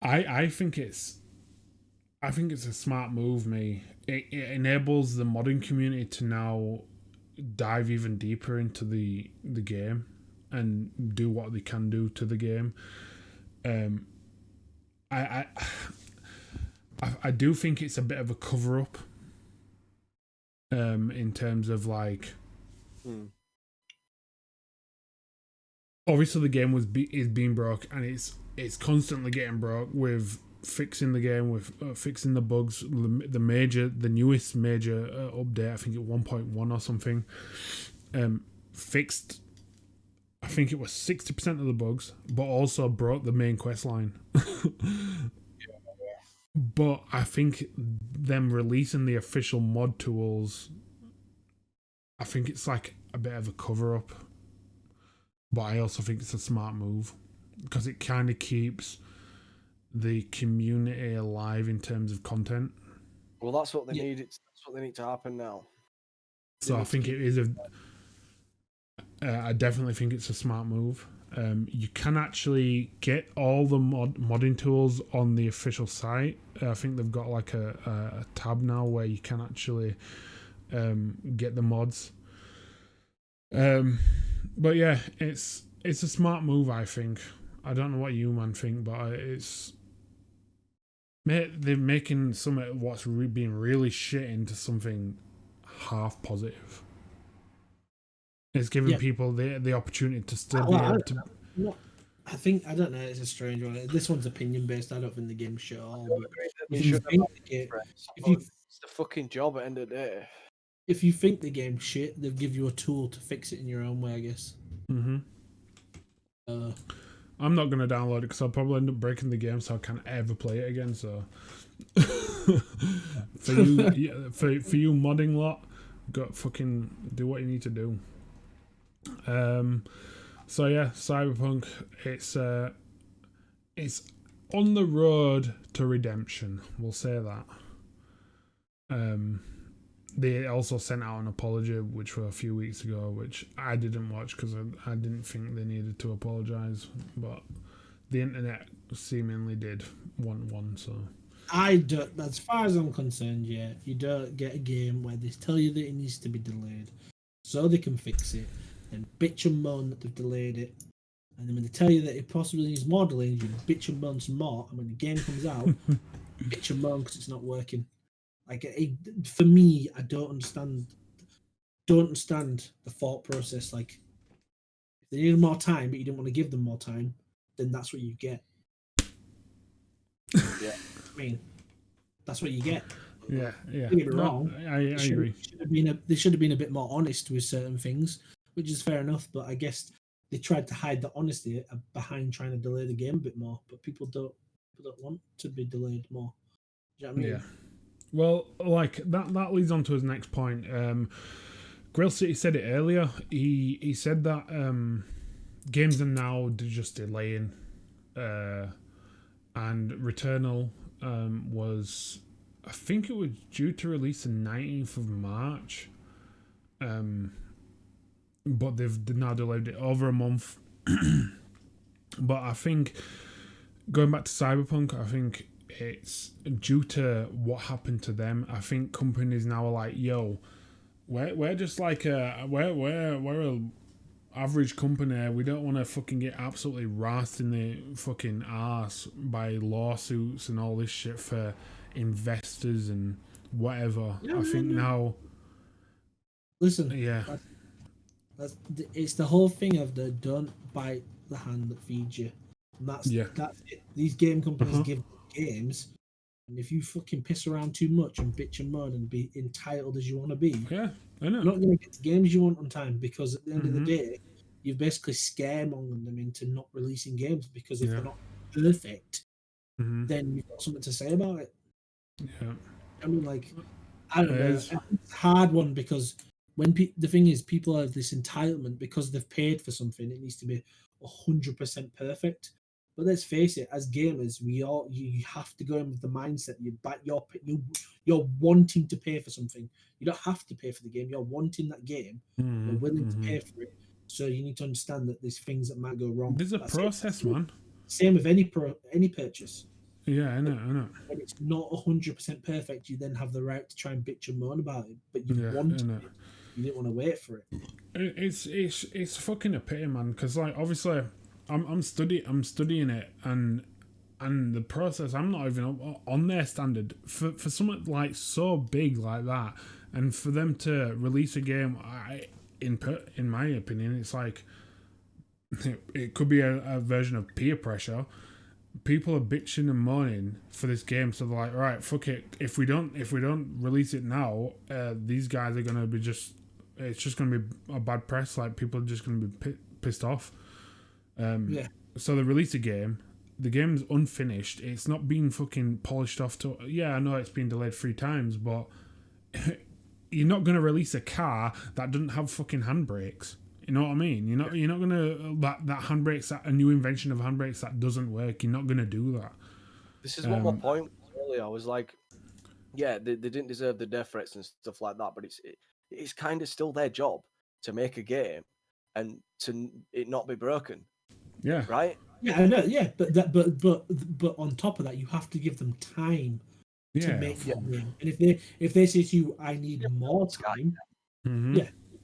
I think it's a smart move, me. It enables the modding community to now dive even deeper into the game and do what they can do to the game. I do think it's a bit of a cover up. In terms of like, obviously the game is being broke and it's constantly getting broke with fixing the game, with fixing the bugs. The newest major update, I think at 1.1 or something, fixed. I think it was 60% of the bugs, but also broke the main quest line. But I think them releasing the official mod tools, I think it's like a bit of a cover up. But I also think it's a smart move because it kind of keeps the community alive in terms of content. Well, that's what they need. That's what they need to happen now. So I think it is I definitely think it's a smart move. You can actually get all the modding tools on the official site. I think they've got like a tab now where you can actually get the mods. But yeah, it's a smart move, I think. I don't know what you man think, but they're making something what's been really shit into something half positive. It's giving people the opportunity to still be able to. I think, I don't know, it's a strange one. This one's opinion based. I don't think the game's shit at all. It's the fucking job at the end of the day. If you think the game's shit, they'll give you a tool to fix it in your own way, I guess. Mm-hmm. I'm not going to download it because I'll probably end up breaking the game, so I can't ever play it again. So for you modding lot, go fucking do what you need to do. So yeah, Cyberpunk, it's on the road to redemption. We'll say that. They also sent out an apology, which were a few weeks ago, which I didn't watch because I didn't think they needed to apologise, but the internet seemingly did want one. So I don't. As far as I'm concerned, you don't get a game where they tell you that it needs to be delayed, so they can fix it, and bitch and moan that they've delayed it, and then when they tell you that it possibly needs more delays, you bitch and moan some more, and when the game comes out, bitch and moan because it's not working. Like, for me, I don't understand the thought process. Like, if they needed more time, but you didn't want to give them more time, then that's what you get. Yeah. I mean, that's what you get. Yeah. Don't get me wrong. I agree. They should have been a bit more honest with certain things, which is fair enough. But I guess they tried to hide the honesty behind trying to delay the game a bit more. But people don't want to be delayed more. Do you know what I mean? Yeah. Well, like that leads on to his next point. Grill City said it earlier. He said that games are now just delaying, and Returnal was, I think it was due to release the 19th of March, but they've now delayed it over a month. But I think going back to Cyberpunk, I think it's due to what happened to them. I think companies now are like, yo, we're just like we're a average company. We don't want to fucking get absolutely rasped in the fucking arse by lawsuits and all this shit for investors and whatever. Now. Listen. Yeah. It's the whole thing of the don't bite the hand that feeds you. And that's it. These game companies give games, and if you fucking piss around too much and bitch and moan and be entitled as you want to be, I know. You're not going to get the games you want on time, because at the end of the day, you've basically scaremongering them into not releasing games, because if they're not perfect, then you've got something to say about it. Yeah. I mean, like, I don't know. It's a hard one, because when the thing is, people have this entitlement because they've paid for something. It needs to be 100% perfect. But let's face it, as gamers, you have to go in with the mindset you're wanting to pay for something. You don't have to pay for the game. You're wanting that game. You're willing to pay for it. So you need to understand that there's things that might go wrong. There's a process, man. Same with any purchase. Yeah, I know. When it's not 100% perfect, you then have the right to try and bitch and moan about it. But you wanted it. You didn't want to wait for it. It's fucking a pity, man. Because like obviously, I'm studying it, and the process. I'm not even on their standard for something like so big like that, and for them to release a game. In my opinion, it's like it could be a version of peer pressure. People are bitching and moaning for this game, so they're like, right, fuck it. If we don't release it now, these guys are gonna be it's just gonna be a bad press. Like people are just gonna be pissed off. So they release a game. The game's unfinished. It's not being fucking polished off. I know it's been delayed 3 times, but you're not gonna release a car that doesn't have fucking handbrakes. You know what I mean? You're not gonna that handbrakes, a new invention of handbrakes that doesn't work. You're not gonna do that. This is what my point was earlier. I was like, yeah, they didn't deserve the death threats and stuff like that, but it's kind of still their job to make a game and to it not be broken. Yeah. Right. Yeah, I know. Yeah, but on top of that, you have to give them time to make that game. And if they say to you, "I need more time,"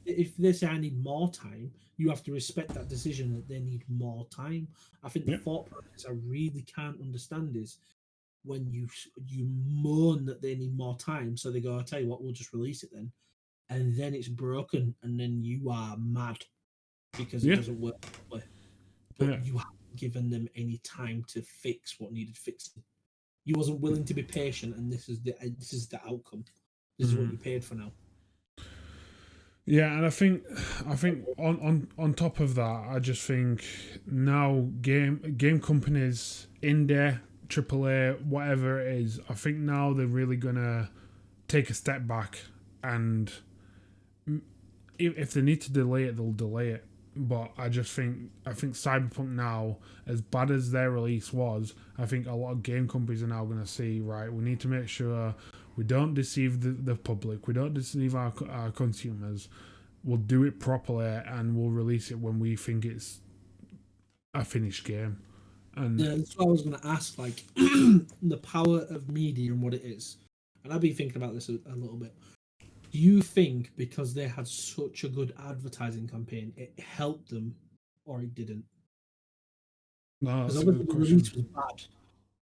if they say I need more time, you have to respect that decision that they need more time. I think the thought process I really can't understand is when you moan that they need more time, so they go, "I'll tell you what, we'll just release it then," and then it's broken, and then you are mad because it doesn't work properly. But you haven't given them any time to fix what needed fixing. You wasn't willing to be patient, and this is the outcome. This is what you paid for now. Yeah, and I think on top of that, I just think now game companies, indie, AAA, whatever it is, I think now they're really gonna take a step back, and if they need to delay it, they'll delay it. But I think Cyberpunk now, as bad as their release was, I think a lot of game companies are now going to see, right, we need to make sure we don't deceive the public, we don't deceive our consumers, we'll do it properly, and we'll release it when we think it's a finished game. And that's what I was going to ask, like, the power of media and what it is. And I've been thinking about this a little bit. Do you think because they had such a good advertising campaign, it helped them, or it didn't? No, because obviously the release was bad.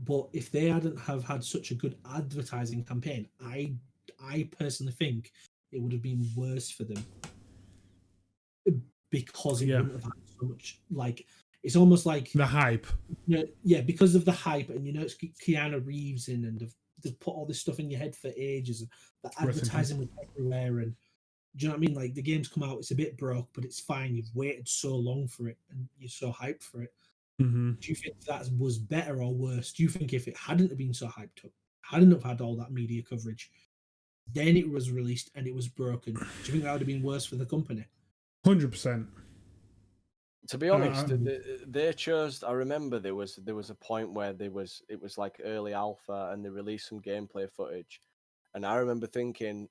But if they hadn't have had such a good advertising campaign, I personally think it would have been worse for them, because it wouldn't have had so much. Like, It's almost like The hype. yeah, because of the hype, and it's Keanu Reeves in, and they've put all this stuff in your head for ages. The advertising was everywhere, and do you know what I mean? Like the game's come out, it's a bit broke, but it's fine. You've waited so long for it, and you're so hyped for it. Mm-hmm. Do you think that was better or worse? Do you think if it hadn't have been so hyped up, hadn't have had all that media coverage, then it was released and it was broken, do you think that would have been worse for the company? 100%. To be honest, they chose. I remember there was a point where it was like early alpha, and they released some gameplay footage, and I remember thinking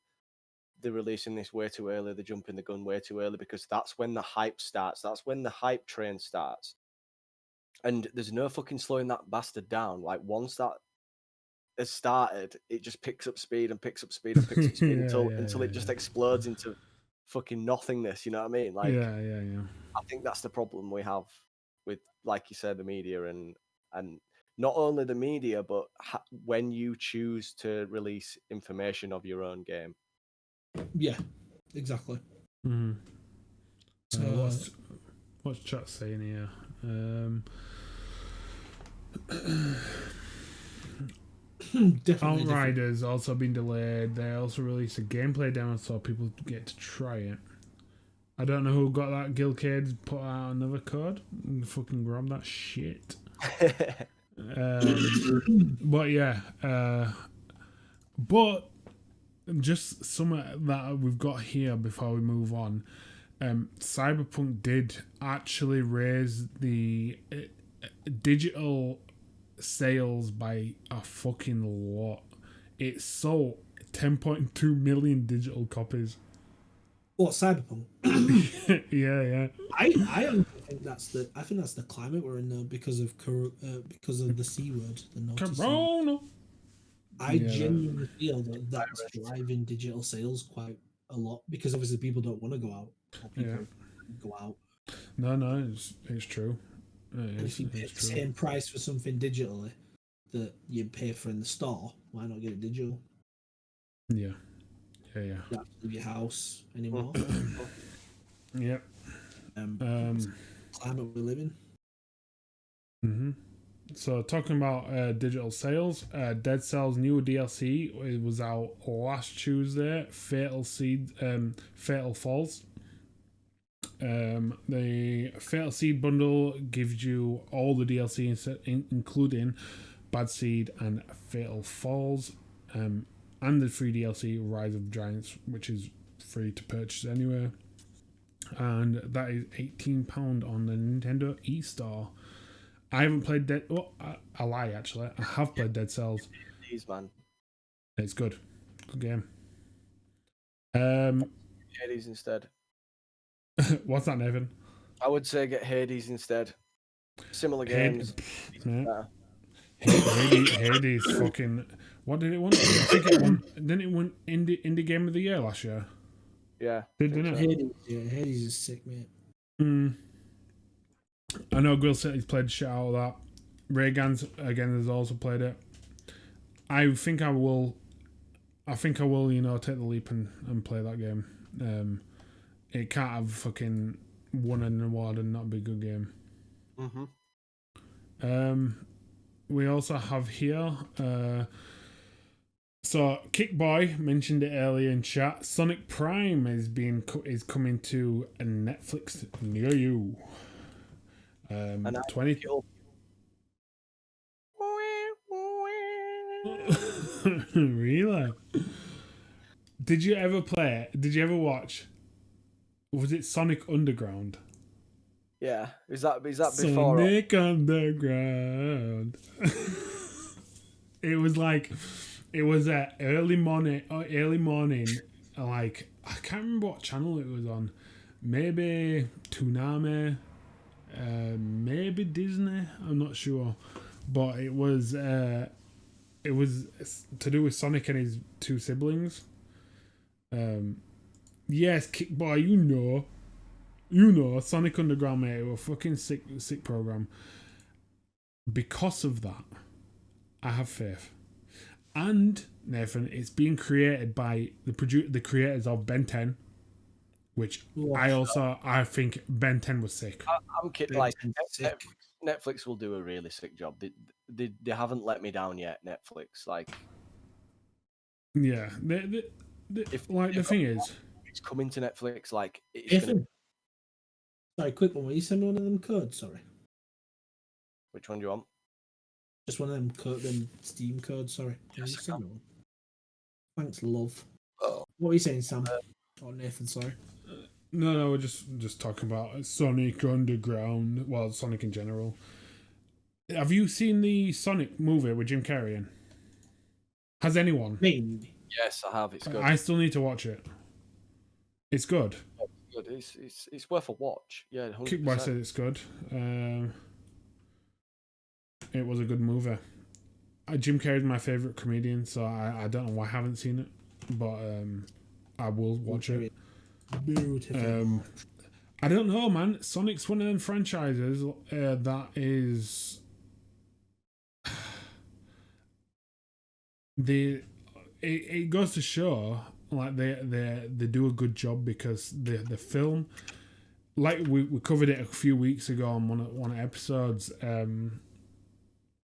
they're releasing this way too early. They're jumping the gun way too early, because that's when the hype starts. That's when the hype train starts, and there's no fucking slowing that bastard down. Like once that has started, it just picks up speed and picks up speed and picks up speed until it just explodes into fucking nothingness. You know what I mean? Like yeah. I think that's the problem we have with, like you said, the media and not only the media, but when you choose to release information of your own game. Yeah, exactly. Mm-hmm. So what's chat saying here? Outriders also been delayed. They also released a gameplay demo so people get to try it. I don't know who got that. Guildcade put out another code. Fucking grab that shit. But yeah, but just some that we've got here before we move on. Cyberpunk did actually raise the digital sales by a fucking lot. It sold 10.2 million digital copies. What, Cyberpunk? yeah. I don't think that's the. I think that's the climate we're in now because of the C word, the naughty Corona. I genuinely feel that that's driving digital sales quite a lot, because obviously people don't want to go out. Or people go out. No, it's true. And if you pay the same price for something digitally that you pay for in the store, why not get it digital? Yeah. You don't have to leave your house anymore. Yep. Climate we live in. Mm-hmm. So talking about digital sales, Dead Cells new DLC, it was out last Tuesday. Fatal Falls. The Fatal Seed bundle gives you all the DLC, including Bad Seed and Fatal Falls, and the free DLC Rise of Giants, which is free to purchase anyway. And that is £18 on the Nintendo eStore. I haven't played Dead. Oh, I lie actually. I have played Dead Cells. Hades, man. It's good. Good game. Hades instead. What's that, Nathan? I would say get Hades instead. Similar games. Hades fucking. What did it win? I think it won. Didn't it win indie game of the year last year? Yeah. Didn't it? Hades is sick, mate. I know Grill City's played shit out of that. Reagan's again has also played it. I think I will, take the leap and play that game. It can't have fucking won an award and not be a good game. Mm-hmm. We also have here, so Kickboy mentioned it earlier in chat. Sonic Prime is coming to a Netflix near you. 20. Really? Did you ever play? Did you ever watch? Was it Sonic Underground? Yeah. Is that before? Sonic Underground. It was early morning. Like, I can't remember what channel it was on. Maybe Toonami. Maybe Disney. I'm not sure, but it was to do with Sonic and his two siblings. Yes, Kickboy, you know, Sonic Underground, mate. It was a fucking sick program. Because of that, I have faith. And Nathan, it's being created by the creators of Ben 10 which Oh, I think Ben 10 was sick. I'm kidding. Ben Like 10's sick. Netflix will do a really sick job. They haven't let me down yet. Netflix, like, Yeah, the thing is, it's coming to Netflix. Like, it's Nathan, gonna. sorry, quick one. Will you send me one of them codes? Sorry, Which one do you want? just one of them Steam codes. Sorry. Can Yes, you I send me one? Thanks, love. Oh. What are you saying, Sam? Or Nathan? Sorry. no, we're just talking about Sonic Underground. Well, Sonic in general. Have you seen the Sonic movie with Jim Carrey in? Has anyone? Maybe. Yes, I have. It's good. I still need to watch it. It's good. Good. It's worth a watch. Yeah, 100%. Kickboy said it's good. It was a good movie. Jim Carrey's my favourite comedian, so I don't know why I haven't seen it, but I will watch it. Beautiful. I don't know, man. Sonic's one of them franchises that is it goes to show like they do a good job because the film, like we covered it a few weeks ago on one of episodes.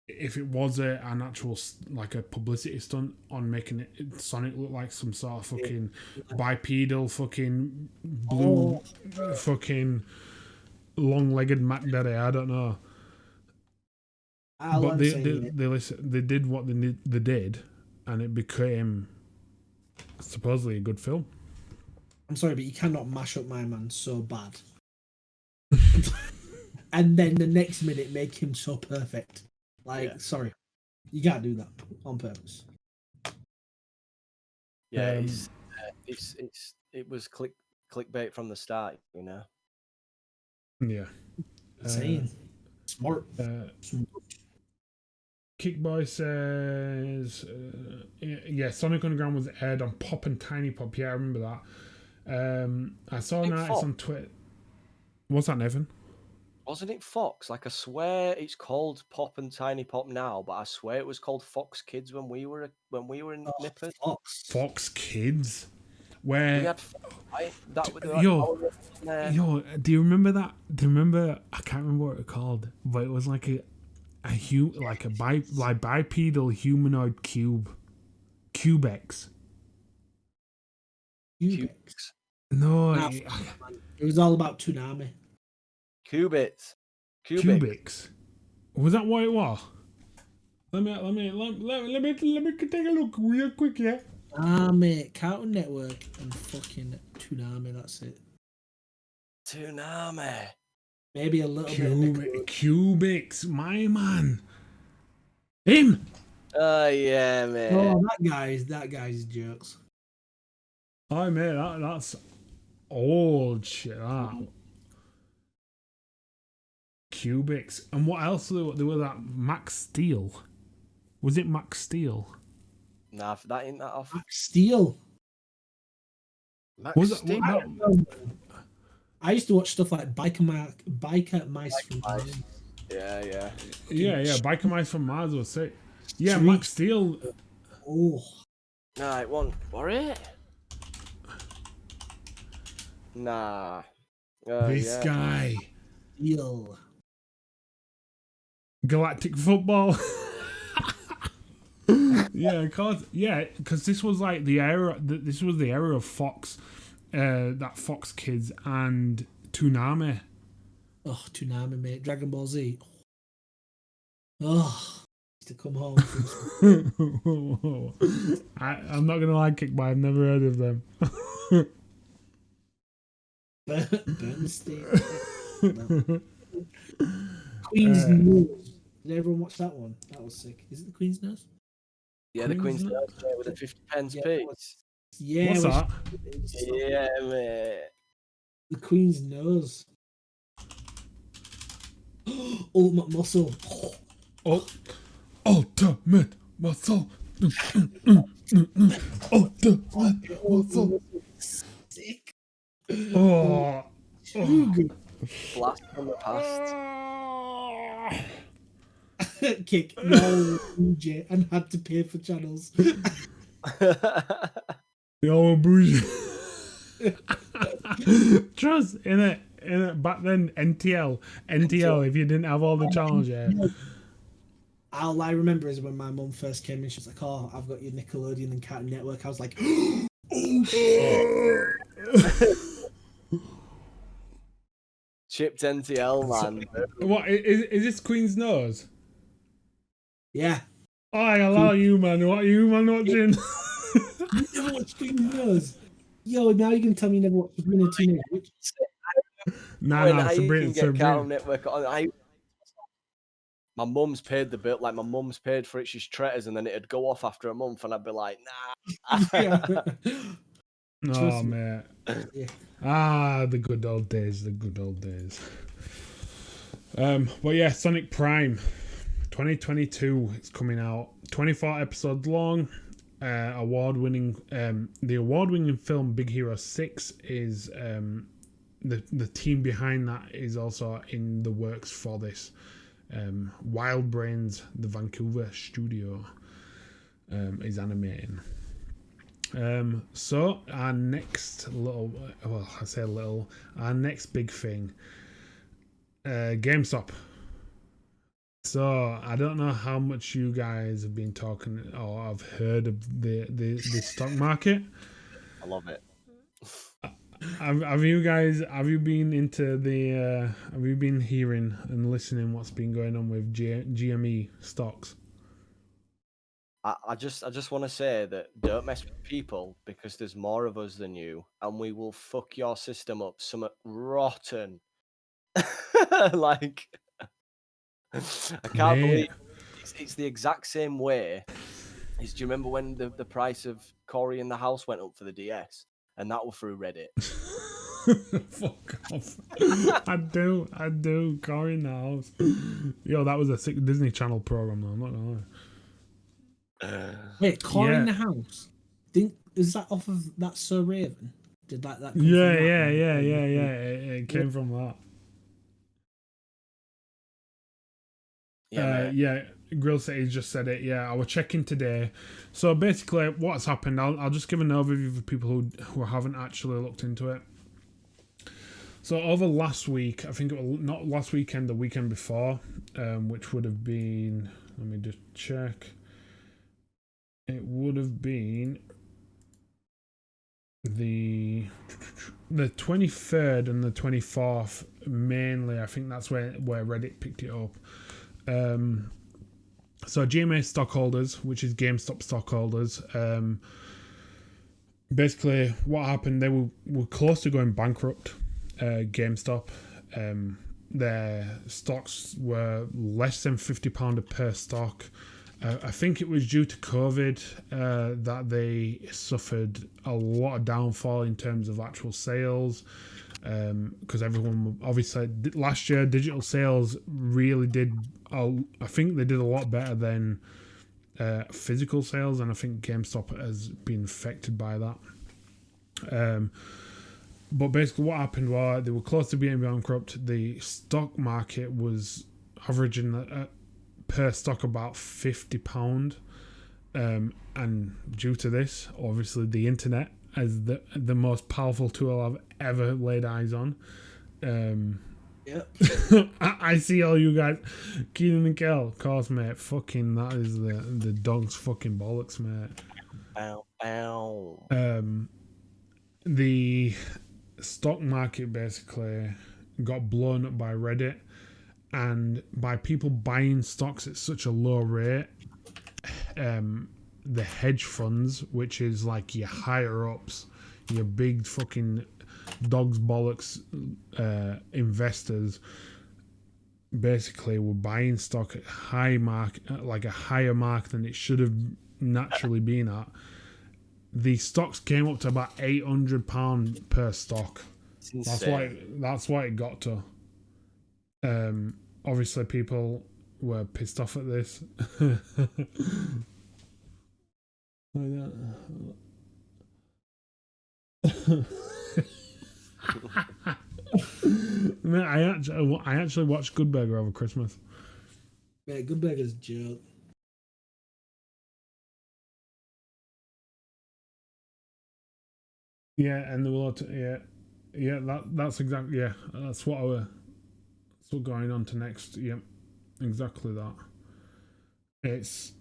If it was an actual like a publicity stunt on making it Sonic look like some sort of fucking bipedal fucking blue fucking long-legged Mac Daddy, I don't know. But they did what they did, and it became supposedly a good film. I'm sorry, but you cannot mash up my man so bad, and then the next minute make him so perfect. Like, sorry, you can't do that on purpose. Yeah, it was clickbait from the start, you know. Yeah. Insane. Smart. Kickboy says, yeah, Sonic Underground was aired on Pop and Tiny Pop. Yeah, I remember that. I saw an artist on Twitter. What's that, Nathan? Wasn't it Fox? Like, I swear it's called Pop and Tiny Pop now, but I swear it was called Fox Kids when we were in Nippers. Fox Kids, where we had yo, do you remember that? Do you remember? I can't remember what it called, but it was like a bipedal humanoid Cubex. No, it was all about Toonami. Cubits. Cubics. Was that what it was? Let me take a look real quick, yeah. Mate, Cartoon Network and fucking Toonami. That's it. Toonami. Maybe a little bit. Cubics, my man. Him. Oh yeah, man. Oh, that guy's jokes. Oh man, that's old shit. That. Cubics. And what else? There were that Max Steel. Was it Max Steel? Nah, that ain't that off. Max Steel. Was it? I used to watch stuff like Biker Mice from Mars. Yeah. Biker Mice from Mars was sick. Yeah, Max Steel. Oh. Nah, it won't. What? Nah. This guy. Steel. Galactic Football. because this was like the era. This was the era of Fox, that Fox Kids and Toonami. Oh, Toonami, mate! Dragon Ball Z. Oh, to come home. I'm not gonna lie, Kickboy. I've never heard of them. Bernstein. Queen's Nose. Did everyone watch that one? That was sick. Is it the Queen's Nose? Yeah, the Queen's Nose with a 50p piece. Yeah. What's that? Yeah, mate. The Queen's Nose. Ultimate Muscle. Ultimate Muscle. Ultimate Muscle. Sick. Oh. Blast from the past. Kick no DJ and had to pay for channels. Yo, bougie. Trust in it. Back then, NTL. If you didn't have all the channels yet. All I remember is when my mum first came in, she was like, "Oh, I've got your Nickelodeon and Cartoon Network." I was like, "Oh shit!" Chipped NTL, man. What is this Queen's Nose? Yeah. Oh, I allow you, man. What are you, man, watching? You never watched Queen's Nose? Yo, now you can tell me you never watched Sabrina Teenage Witch. Nah, Sabrina. Sabrina. Cartoon Network on. My mum's paid the bill, like my mum's paid for it. She's tretters, and then it'd go off after a month, and I'd be like, nah. Oh, man. Yeah. The good old days. But yeah, Sonic Prime 2022 is coming out. 24 episodes long. The award-winning film Big Hero 6 is the team behind that is also in the works for this. Wild Brains, the Vancouver studio, is animating. So our next our next big thing, GameStop. So I don't know how much you guys have been talking or have heard of the stock market. I love it. Have you been into have you been hearing and listening what's been going on with GME stocks? I just want to say that don't mess with people because there's more of us than you, and we will fuck your system up something rotten. Like, I can't believe it's the exact same way. Do you remember when the price of Corey in the House went up for the DS, and that was through Reddit? Fuck off. I do. Corey in the House. Yo, that was a sick Disney Channel program though, I'm not gonna lie. Wait, Corey in the House? Is that off of That's So Raven? Did that come Yeah. from that? It came from that. Yeah, Grill City just said it. Yeah, I was checking today. So basically, what's happened? I'll just give an overview for people who haven't actually looked into it. So over last week, I think it was not last weekend, the weekend before, which would have been. Let me just check. It would have been the 23rd and the 24th mainly. I think that's where Reddit picked it up. So GME stockholders, which is GameStop stockholders, basically what happened, they were close to going bankrupt. GameStop, their stocks were less than £50 per stock. I think it was due to COVID that they suffered a lot of downfall in terms of actual sales, because everyone obviously last year digital sales really did. I think they did a lot better than physical sales, and I think GameStop has been affected by that. But basically, what happened was they were close to being bankrupt. The stock market was averaging per stock about £50, and due to this, obviously the internet as the most powerful tool I've ever laid eyes on. Yep. I see all you guys, Keenan and Kel, of course, mate. Fucking that is the dog's fucking bollocks, mate. Ow. The stock market basically got blown up by Reddit, and by people buying stocks at such a low rate, the hedge funds, which is like your higher ups, your big fucking dog's bollocks investors, basically were buying stock at high mark, like a higher mark than it should have naturally been at. The stocks came up to about £800 per stock. That's why it got to. Obviously, people were pissed off at this. Man, I actually watched Good Burger over Christmas. Yeah, Good Burger's a joke. Yeah, and there were Yeah, that's exactly, yeah, that's what we're going on to next. Yep, exactly that. It's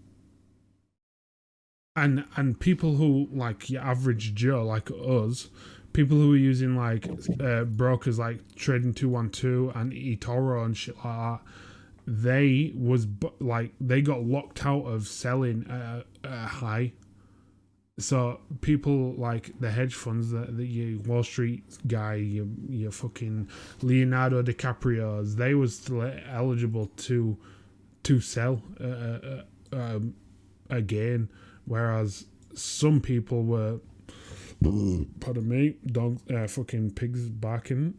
and people who like your average Joe like us, people who are using like brokers like Trading 212 and eToro and shit like that, they got locked out of selling at a high. So people like the hedge funds, the your Wall Street guy, your fucking Leonardo DiCaprio's, they was still eligible to sell again, whereas some people were, pardon me, dogs, fucking pigs barking.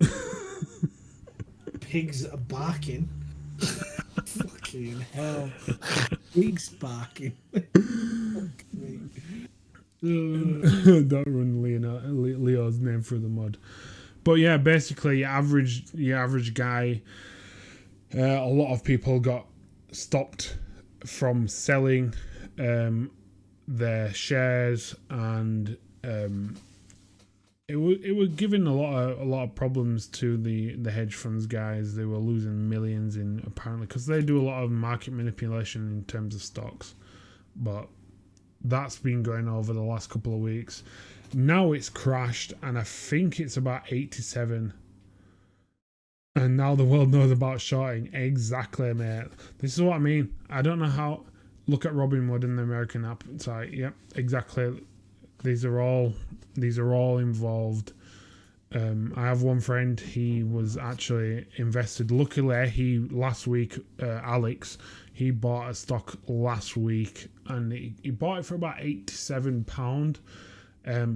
Pigs are barking. Fucking hell. Pigs barking. Don't run Leo's name through the mud. But yeah, basically your average guy, a lot of people got stopped from selling their shares, and it was giving a lot of problems to the hedge funds guys. They were losing millions in, apparently, because they do a lot of market manipulation in terms of stocks. But that's been going over the last couple of weeks. Now it's crashed, and I think it's about 87. And now the world knows about shorting. Exactly, mate. This is what I mean. I don't know how. Look at Robinhood and the American app site. Yep, exactly. These are all involved. I have one friend. He was actually invested. Luckily, last week, Alex, he bought a stock last week, and he bought it for about £87.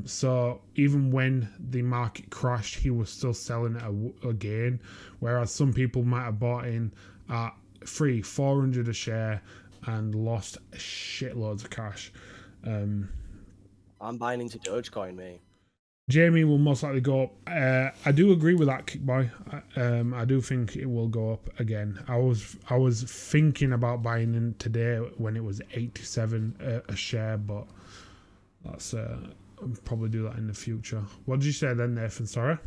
So even when the market crashed, he was still selling it again. Whereas some people might have bought in at $400 a share and lost shitloads of cash. I'm buying into Dogecoin, mate. GME will most likely go up. I do agree with that, Kickboy. I do think it will go up again. I was thinking about buying in today when it was 87 a share, but that's I'll probably do that in the future. What did you say then, Nathan? Sorry.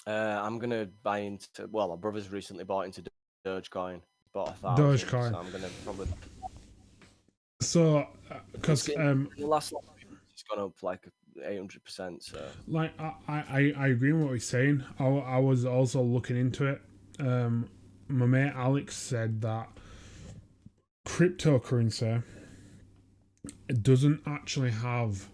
I'm gonna buy into. Well, my brother's recently bought into Dogecoin. Bought 1,000. Dogecoin. So I'm gonna probably. So, because the last it's gone up like 800%. So, like, I agree with what he's saying. I was also looking into it. My mate Alex said that cryptocurrency, it doesn't actually have.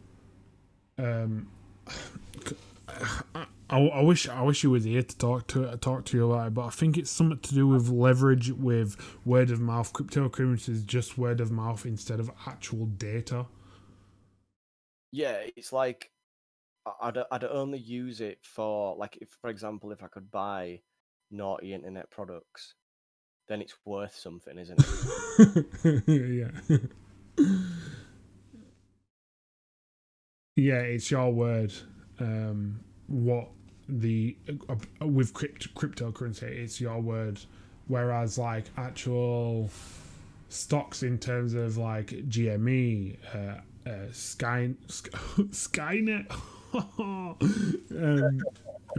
I wish he was here to talk to you about it, but I think it's something to do with leverage with word of mouth. Cryptocurrency is just word of mouth instead of actual data. yeah, it's like I'd only use it for, like, if, for example, if I could buy naughty internet products, then it's worth something, isn't it? Yeah. Yeah, it's your word. What the with cryptocurrency, it's your word. Whereas like actual stocks in terms of like GME, Skynet,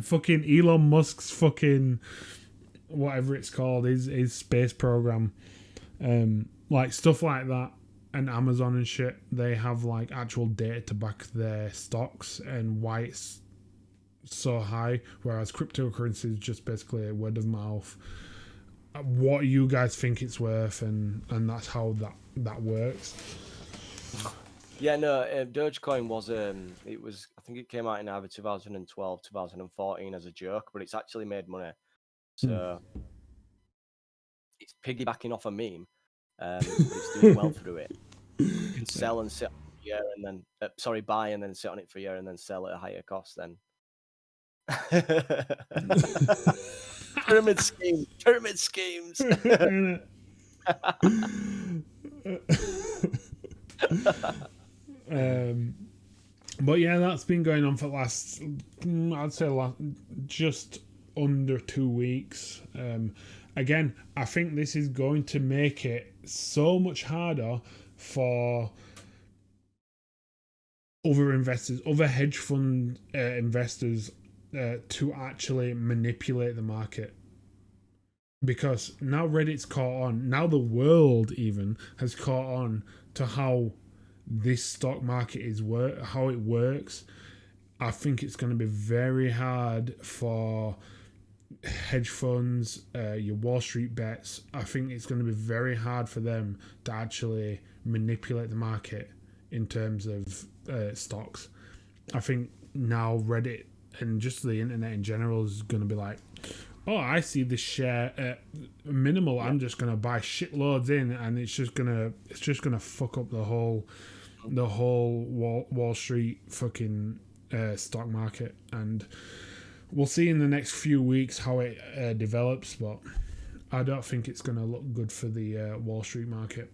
fucking Elon Musk's fucking whatever it's called, his space program, like stuff like that. And Amazon and shit, they have like actual data to back their stocks and why it's so high, whereas cryptocurrency is just basically a word of mouth. What you guys think it's worth, and that's how that works. Yeah, no, Dogecoin was it was, I think it came out in either 2012, 2014 as a joke, but it's actually made money. So it's piggybacking off a meme. It's doing well through it. You can sell and sit on it for a year, and then buy and then sit on it for a year and then sell at a higher cost. Then pyramid schemes. But yeah, that's been going on for I'd say just under 2 weeks. Again, I think this is going to make it so much harder for other investors, other hedge fund investors to actually manipulate the market. Because now Reddit's caught on, now the world even has caught on to how this stock market is how it works. I think it's going to be very hard for hedge funds, your Wall Street bets. I think it's going to be very hard for them to actually manipulate the market in terms of stocks. I think now Reddit and just the internet in general is going to be like, oh, I see this share at minimal. I'm just gonna buy shitloads in, and it's just gonna fuck up the whole Wall Street fucking stock market. And we'll see in the next few weeks how it develops, but I don't think it's gonna look good for the Wall Street market.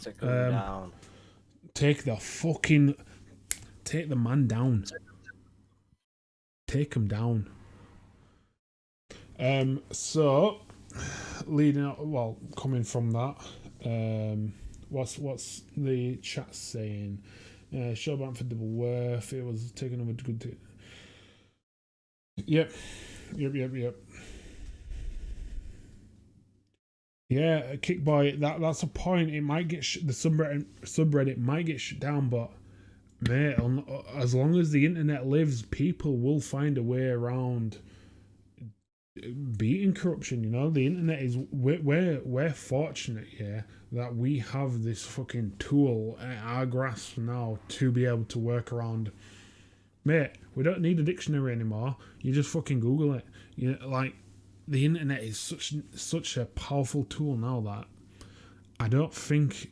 Take them down. Take the man down. Take him down. So leading up, well, coming from that, what's the chat saying? Showbound for double worth. It was taking over good. Yep. Yeah, Kickboy. That's a point. It might get the subreddit might get shut down, but mate, as long as the internet lives, people will find a way around beating corruption. You know, the internet is we're fortunate here that we have this fucking tool at our grasp now to be able to work around. Mate, we don't need a dictionary anymore. You just fucking Google it. You know, like, the internet is such a powerful tool now that I don't think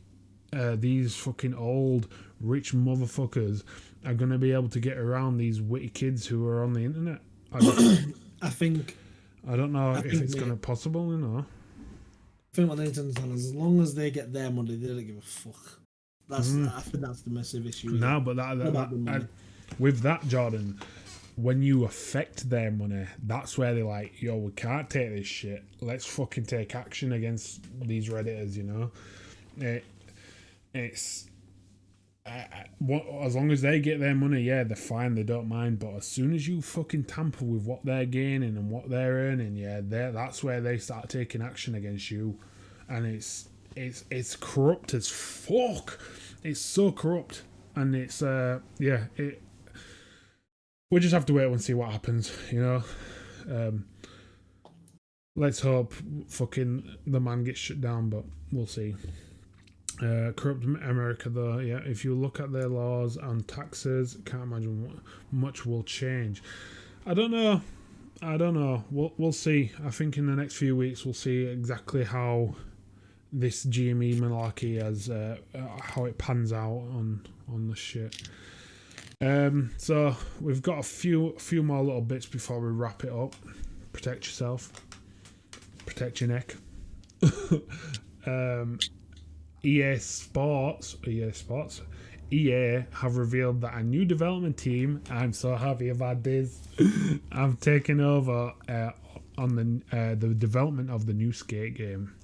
these fucking old rich motherfuckers are gonna be able to get around these witty kids who are on the internet. I don't know if it's gonna possible, you know. I think what they need to understand is, as long as they get their money, they don't give a fuck. I think that's the massive issue. No, but that with that, Jordan, when you affect their money, that's where they're like, yo, we can't take this shit. Let's fucking take action against these Redditors, you know. It's as long as they get their money, yeah, they're fine, they don't mind. But as soon as you fucking tamper with what they're gaining and what they're earning, yeah, that's where they start taking action against you. And it's corrupt as fuck. It's so corrupt, and it's we just have to wait and see what happens, you know. Let's hope fucking the man gets shut down, but we'll see. Corrupt America, though, yeah, if you look at their laws and taxes, can't imagine much will change. I don't know. We'll see. I think in the next few weeks we'll see exactly how this GME malarkey how it pans out on the shit. So we've got a few more little bits before we wrap it up. Protect yourself. Protect your neck. EA have revealed that a new development team, I'm so happy about this, have taken over on the development of the new Skate game.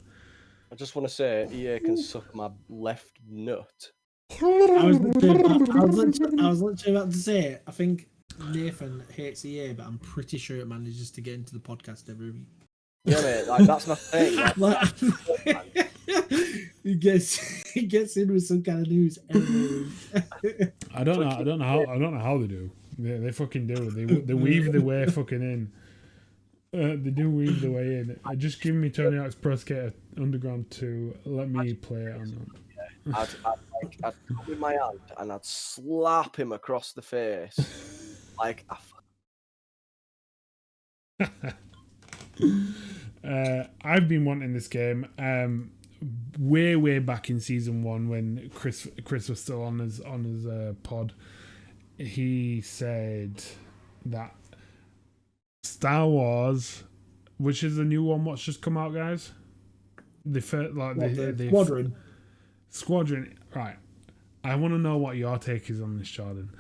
I just want to say, EA can suck my left nut. I was literally about to say, I think Nathan hates EA, but I'm pretty sure it manages to get into the podcast every week. Yeah, mate, like, that's my thing. He gets in with some kind of news every week. I don't know how they do. They fucking do. They weave their way fucking in. They do weave their way in. Just give me Tony Hawk's Pro Skater Underground 2. Let me play it on them. I'd come with my hand and I'd slap him across the face. Like, I've been wanting this game way back in season 1 when Chris was still on his pod. He said that Star Wars, which is the new one, what's just come out, guys? The Squadron, right? I want to know what your take is on this, Jordan.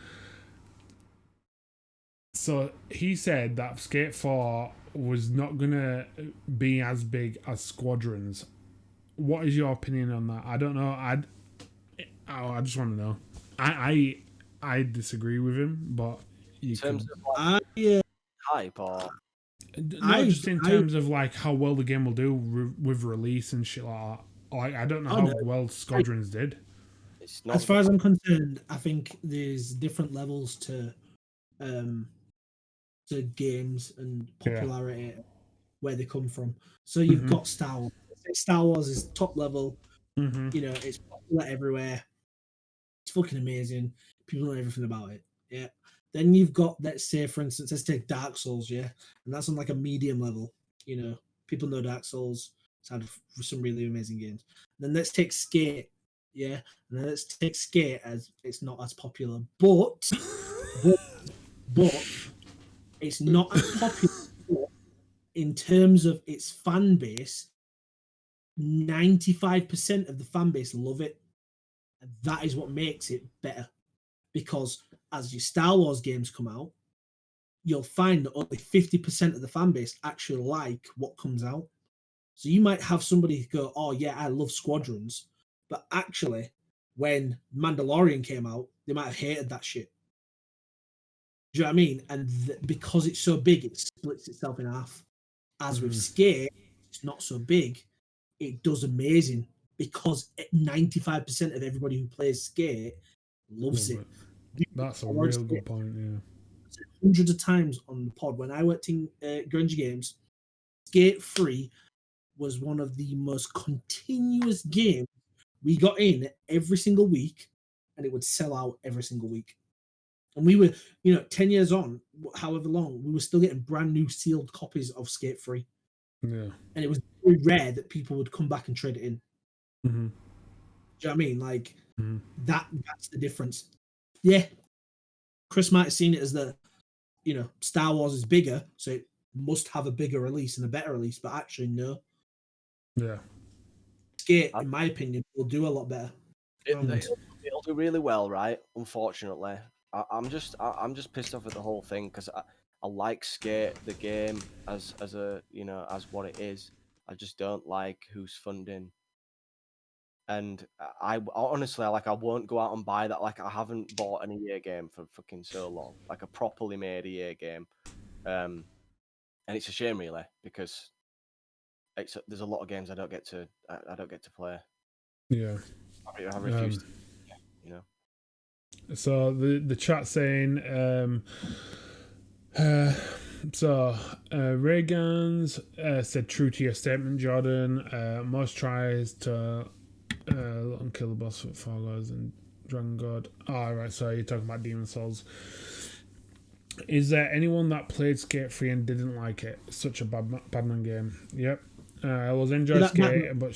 So he said that Skate 4 was not gonna be as big as Squadrons. What is your opinion on that? I don't know. I just want to know. I disagree with him, but In terms of hype or no, just in terms of like how well the game will do with release and shit like that. Like I don't know how well Squadrons did. It's not as far as I'm concerned, I think there's different levels to games and popularity where they come from. So you've got Star Wars. Star Wars is top level. You know, it's popular everywhere. It's fucking amazing. People know everything about it. Yeah. Then you've got, let's say, for instance, let's take Dark Souls, yeah, and that's on like a medium level. You know, people know Dark Souls. It's had some really amazing games. Then let's take Skate, yeah, and then let's take Skate as it's not as popular, but it's not as popular in terms of its fan base. 95% of the fan base love it, and that is what makes it better. Because as your Star Wars games come out, you'll find that only 50% of the fan base actually like what comes out. So you might have somebody go, "Oh yeah, I love Squadrons," but actually, when Mandalorian came out, they might have hated that shit. Do you know what I mean? And because it's so big, it splits itself in half. As with Skate, it's not so big. It does amazing because 95% of everybody who plays Skate loves it. That's a real good point, yeah. Hundreds of times on the pod when I worked in Grungy Games, Skate 3 was one of the most continuous games we got in every single week, and it would sell out every single week. And we were, 10 years on, however long, we were still getting brand new sealed copies of Skate 3. Yeah. And it was very rare that people would come back and trade it in. Mm-hmm. Do you know what I mean? Like, that's the difference. Yeah. Chris might have seen it as Star Wars is bigger, so it must have a bigger release and a better release, but actually, no. Yeah. Skate, in my opinion, will do a lot better. It'll do really well, right? Unfortunately. I'm just pissed off at the whole thing because I like Skate, the game, as what it is. I just don't like who's funding. And I honestly, I won't go out and buy that. Like, I haven't bought an EA game for fucking so long, like a properly made EA game. And it's a shame, really, because there's a lot of games I don't get to play. Yeah, I refuse to, So the chat saying, Reagan's said true to your statement, Jordan. Most tries to kill the boss for Fall Guys and Dragon God. Oh, right, so you're talking about Demon Souls. Is there anyone that played Skate 3 and didn't like it? Such a Badman game. Yep. I was enjoying Skate, but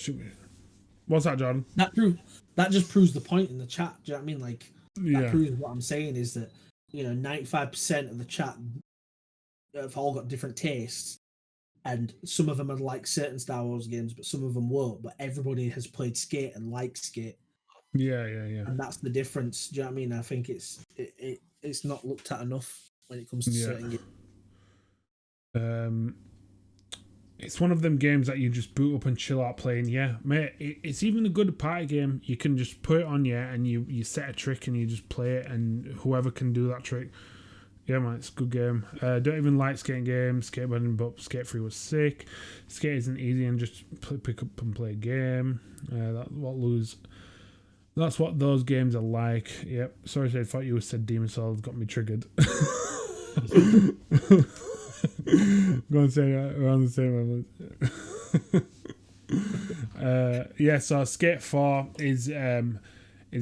what's that, Jordan? That just proves the point in the chat. Do you know what I mean? Like, that proves what I'm saying is that 95% of the chat have all got different tastes, and some of them are like certain Star Wars games, but some of them won't. But everybody has played Skate and likes Skate. Yeah. And that's the difference. Do you know what I mean? I think it's not looked at enough when it comes to certain games. It's one of them games that you just boot up and chill out playing. Yeah, mate, it's even a good party game. You can just put it on, and you set a trick and you just play it, and whoever can do that trick. Yeah, man, it's a good game. Don't even like skating games, skateboarding, but Skate 3 was sick. Skate isn't easy and just pick up and play a game. That's what those games are like. Yep. Sorry, I thought you said Demon Souls, got me triggered. Go and say that. We're on the same level. So Skate 4 is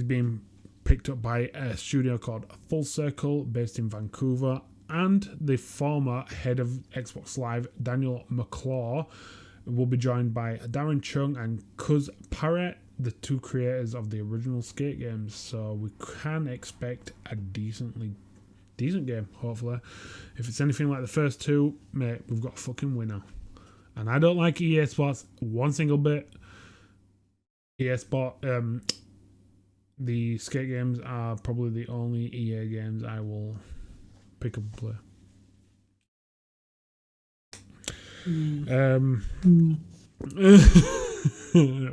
being picked up by a studio called Full Circle, based in Vancouver, and the former head of Xbox Live, Daniel McClaw, will be joined by Darren Chung and Cuz Parrett, the two creators of the original Skate games. So we can expect a decent game, hopefully. If it's anything like the first two, mate, we've got a fucking winner. And I don't like EA Sports one single bit. EA Sport, the Skate games are probably the only EA games I will pick up and play.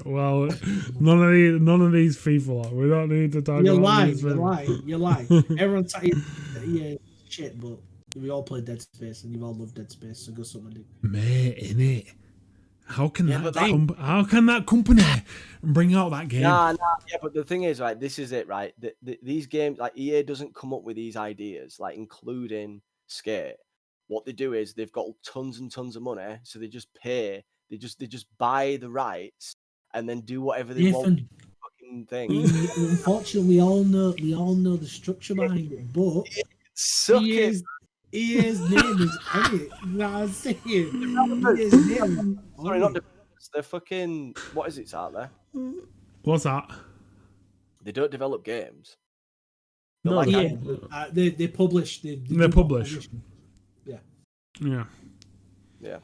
Well, none of these people are. We don't need to talk about this. You're lying. Everyone's saying, shit, but we all played Dead Space, and you all love Dead Space, so go something. Mate, innit? How can Yeah, that but how can that company bring out that game? Nah, yeah, but the thing is, right, this is it, right? These games, like EA doesn't come up with these ideas, like including Skate. What they do is they've got tons and tons of money, so they just pay, they just buy the rights and then do whatever they want. Nathan, Fucking thing. unfortunately, we all know the structure behind it, but Suck it. EA's name is on it. You know what I'm saying? EA's name is Sorry, on not it. developers. They're fucking. What is it out there? What's that? They don't develop games. They're No, like Yeah, they publish. They They publish. Yeah. Yeah. Yeah.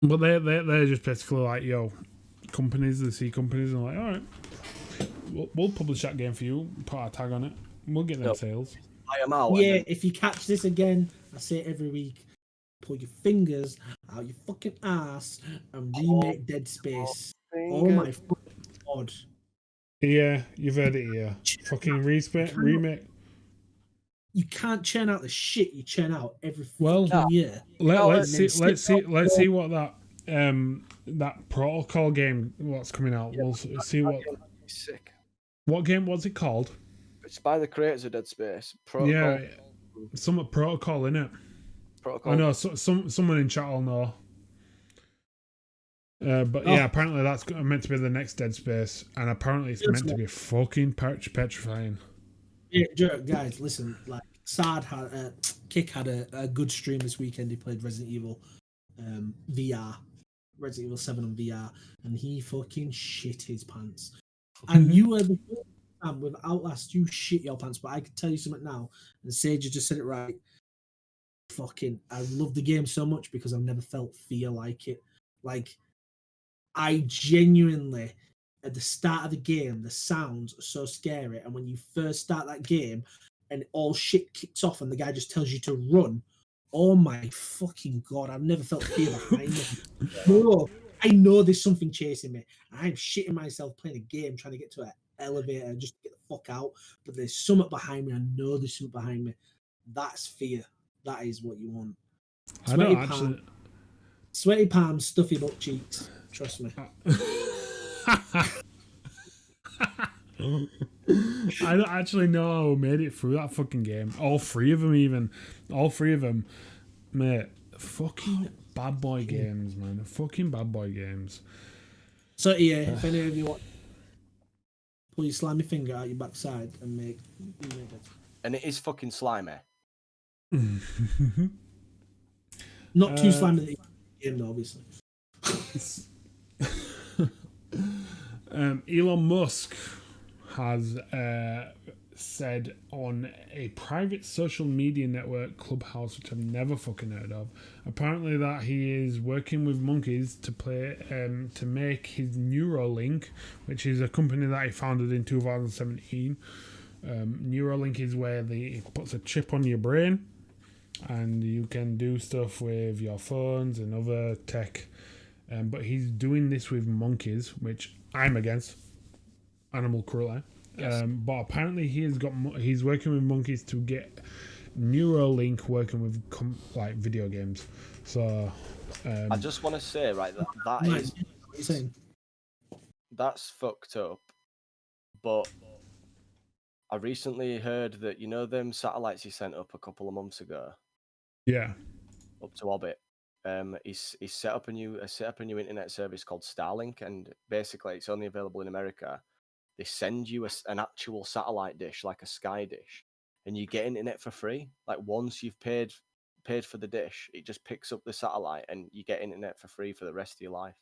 But they're just basically like, yo, companies, they see companies and like, all right, we'll publish that game for you, put our tag on it, we'll get them sales. I am out. Yeah, if you catch this again, I say it every week, pull your fingers out your fucking ass and remake Dead Space. Oh my fucking god. Yeah, you've heard it here. Fucking remake. You can't churn out the shit you churn out every Well, fucking year. let's see what that protocol game what's coming out. We'll see Sick. what game was it called? It's by the creators of Dead Space. Protocol. Yeah, some protocol in it. Protocol. I know someone in chat will know. But yeah, apparently that's meant to be the next Dead Space, and apparently it's meant to be fucking petrifying. Yeah, guys, listen. Like Kick had a good stream this weekend. He played Resident Evil VR, Resident Evil 7 on VR, and he fucking shit his pants. And you were the first time with Outlast, you shit your pants. But I can tell you something now, and Sage just said it right. Fucking, I love the game so much because I've never felt fear like it. Like, I genuinely, at the start of the game, the sounds are so scary. And when you first start that game and all shit kicks off and the guy just tells you to run, oh my fucking god, I've never felt fear behind me. Bro, I know there's something chasing me. I'm shitting myself playing a game trying to get to an elevator just to get the fuck out. But there's something behind me. I know there's something behind me. That's fear. That is what you want. Sweaty palms, stuffy butt cheeks. Trust me. I don't actually know who made it through that fucking game. All three of them, mate. Fucking bad boy games, man. Fucking bad boy games. So yeah, if any of you want, pull your slimy finger out your backside and make it. And it is fucking slimy. Not too slimy that you game, though, obviously. Elon Musk has said on a private social media network, Clubhouse, which I've never fucking heard of, apparently that he is working with monkeys to make his Neuralink, which is a company that he founded in 2017. Neuralink is where he puts a chip on your brain and you can do stuff with your phones and other tech. But he's doing this with monkeys, which I'm against. Animal cruelty. Yes. But apparently he's working with monkeys to get Neuralink working with like video games. So I just want to say, right, that's fucked up. But I recently heard that, you know, them satellites he sent up a couple of months ago. Yeah. Up to orbit. He's set up a new internet service called Starlink, and basically it's only available in America. They send you an actual satellite dish, like a Sky dish, and you get internet for free. Like once you've paid for the dish, it just picks up the satellite, and you get internet for free for the rest of your life.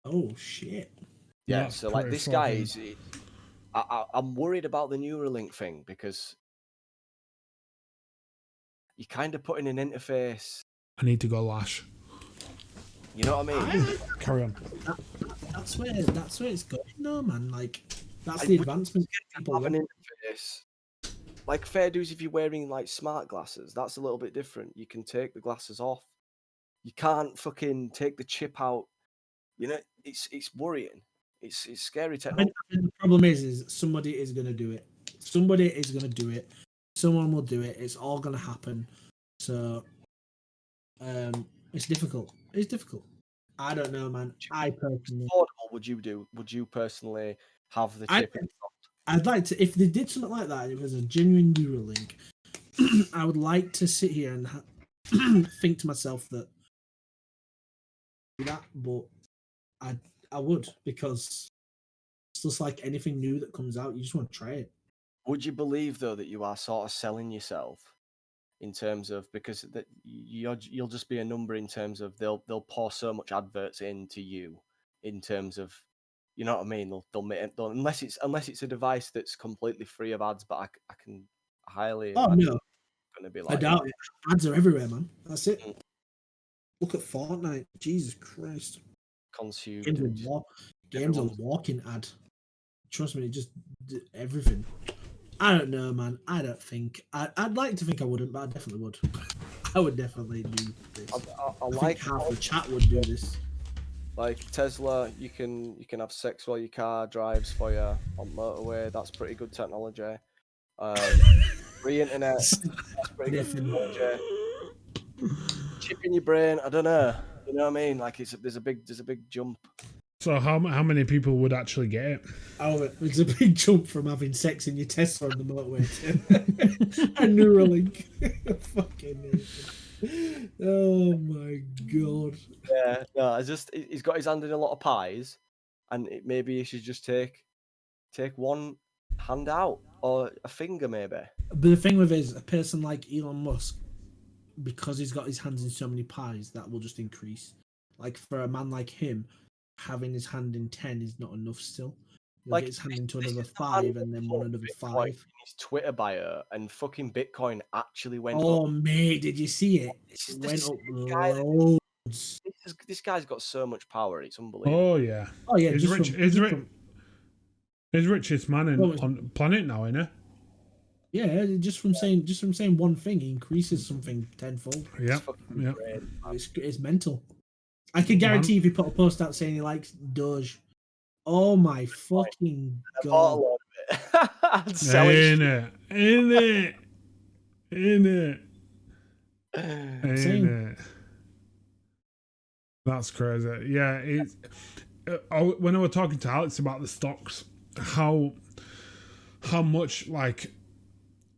Oh shit! Yeah, That's so like this guy is. I'm worried about the Neuralink thing because you kind of put in an interface. I need to go lash. You know what I mean? Carry on. That's where it's going, no man. Like that's the advancement. People have an interface. Like fair dues if you're wearing like smart glasses. That's a little bit different. You can take the glasses off. You can't fucking take the chip out. You know, it's worrying. It's scary technology. The problem is somebody is going to do it. Somebody is going to do it. Someone will do it. It's all gonna happen. So, it's difficult. It's difficult. I don't know, man. I personally, Affordable would you do? Would you personally have the chip installed? I'd like to, if they did something like that, and it was a genuine Neuralink, I would like to sit here and think to myself that, but I would, because it's just like anything new that comes out, you just want to try it. Would you believe though that you are sort of selling yourself in terms of, because that you'll just be a number in terms of they'll pour so much adverts into you in terms of, you know what I mean? They'll unless it's a device that's completely free of ads, but I can highly imagine No, it's going to be I like doubt that. it. Ads are everywhere, man. That's it. Mm. Look at Fortnite. Jesus Christ. Consumed. Games are walking ad. Trust me, just everything. I don't know, man. I don't think. I'd like to think I wouldn't, but I definitely would. I would definitely do this. I like think half the chat would do this. Like Tesla, you can have sex while your car drives for you on motorway. That's pretty good technology. Free internet, that's pretty good technology. Chip in your brain, I don't know. You know what I mean? Like there's a big jump. So how many people would actually get it? Oh, it's a big jump from having sex in your Tesla on the motorway to a Neuralink. Fucking oh my god. Yeah, no, he's got his hand in a lot of pies, and maybe he should just take one hand out or a finger maybe. But the thing with it is, a person like Elon Musk, because he's got his hands in so many pies, that will just increase. Like for a man like him, having his hand in 10 is not enough still. He'll get his hand into another 5 and then one another 5. In his Twitter bio, and fucking Bitcoin actually went up. Oh mate, did you see it? It went up loads. This guy's got so much power, it's unbelievable. Oh yeah. Oh yeah, he's richest man on the planet now, isn't he? Yeah, just from saying one thing, he increases something tenfold. Yeah, yeah. It's mental. I can guarantee if he put a post out saying he likes Doge, oh my fucking god! In it. That's crazy. Yeah, it's. When I was talking to Alex about the stocks, how much like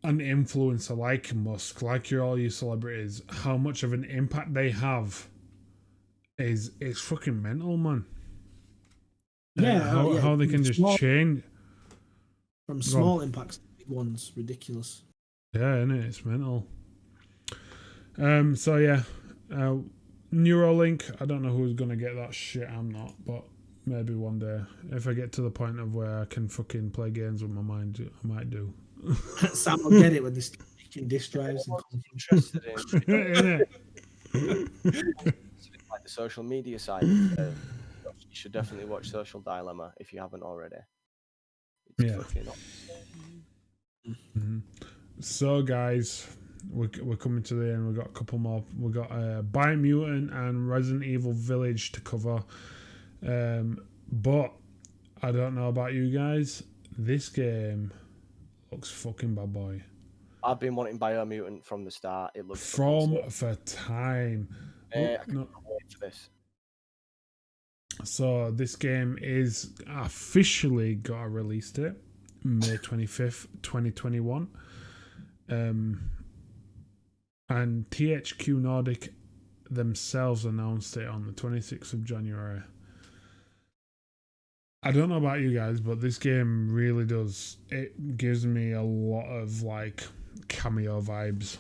an influencer like Musk, like all you celebrities, how much of an impact they have is fucking mental, man. Yeah, how they can just change from small impacts to big ones, ridiculous. Yeah, innit? It's mental. So yeah, Neuralink. I don't know who's gonna get that shit. I'm not, but maybe one day if I get to the point of where I can fucking play games with my mind, I might do. Sam will get it when he's making disk drives. Interested in like the social media side. You should definitely watch Social Dilemma if you haven't already. It's fucking awesome. Mm-hmm. So guys, we're coming to the end. We've got a couple more. We've got Biomutant and Resident Evil Village to cover. But I don't know about you guys. This game looks fucking bad boy. I've been wanting Biomutant from the start. It looks for time. I can't wait for this. So this game is officially got a release date, May 25th, 2021. And THQ Nordic themselves announced it on the 26th of January. I don't know about you guys, but this game really does. It gives me a lot of like cameo vibes.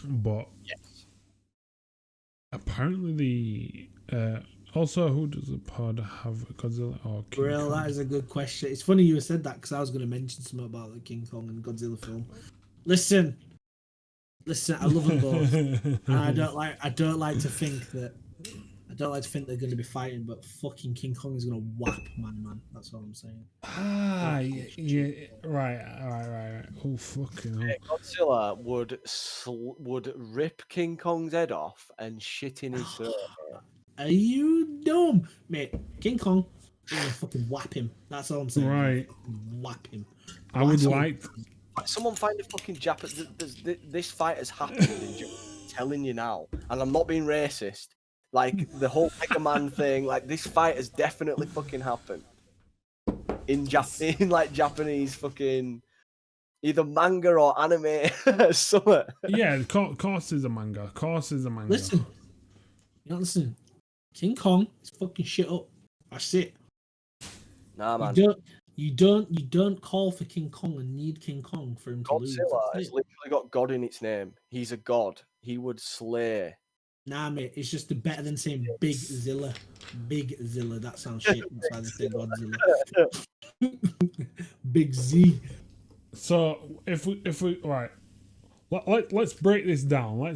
But yes, apparently also, who does the pod have? Godzilla or King Kong? That is a good question. It's funny you said that because I was going to mention something about the King Kong and Godzilla film. Listen, I love them both. And I don't like to think that they're going to be fighting, but fucking King Kong is going to whap my man. That's all I'm saying. Yeah, right. Oh fucking hell. Godzilla would rip King Kong's head off and shit in his throat. Are you dumb, mate? King Kong, I'm gonna fucking whap him. That's all I'm saying. Right, whap him. I would like Someone find a fucking Japanese. This fight has happened in Japan. I'm telling you now, and I'm not being racist. Like the whole Mega Man thing, like this fight has definitely fucking happened in like Japanese fucking either manga or anime somewhere. Yeah, course is a manga. Listen, listen. King Kong is fucking shit up. That's it. Nah, man. You don't call for King Kong and need King Kong for him to lose. Godzilla has literally got God in its name. He's a god. He would slay. Nah, mate. It's just better than saying Big Zilla. Big Zilla. That sounds shit. That's why they say Godzilla. Big Z. So if we right, let's break this down. I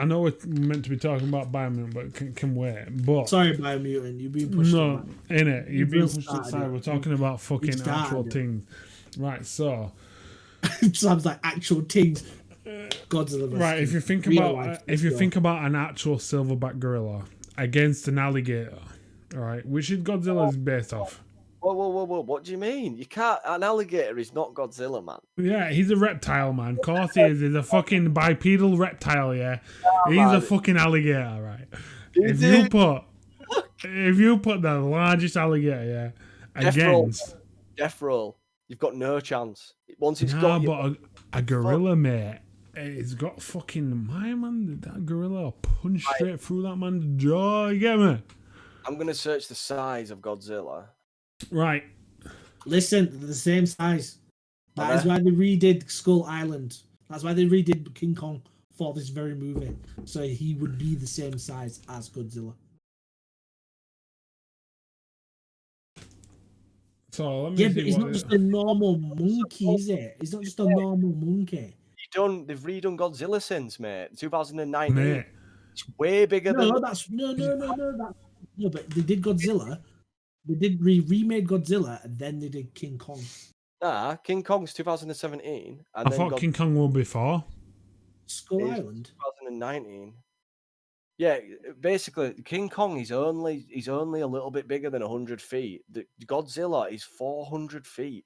know we're meant to be talking about Biomutant, but can wait. But sorry, Biomutant, you're being pushed. No, innit? You're being pushed aside. We're talking about fucking actual things, right? So sounds like actual things. Godzilla. Right. If you think about an actual silverback gorilla against an alligator, all right, which is Godzilla's based off. Whoa! What do you mean? You can't. An alligator is not Godzilla, man. Yeah, he's a reptile, man. Of course he is. He's a fucking bipedal reptile. Yeah, he's a fucking alligator, right? If you put the largest alligator, against death roll, you've got no chance. Once it's got you, but a gorilla, mate. It's got fucking that gorilla punch straight through that man's jaw. You get me? I'm gonna search the size of Godzilla. Right. Listen, they're the same size. That is why they redid Skull Island. That's why they redid King Kong for this very movie. So he would be the same size as Godzilla. So let me but he's not just a normal monkey, is it? He's not just a normal monkey. They've redone Godzilla since, mate. 2019. Mate. It's way bigger than. No, but they did Godzilla. They did remade Godzilla, and then they did King Kong. Nah, King Kong's 2017. And I thought King Kong was before. Skull Island. 2019. Yeah, basically, King Kong is only a little bit bigger than 100 feet. The Godzilla is 400 feet.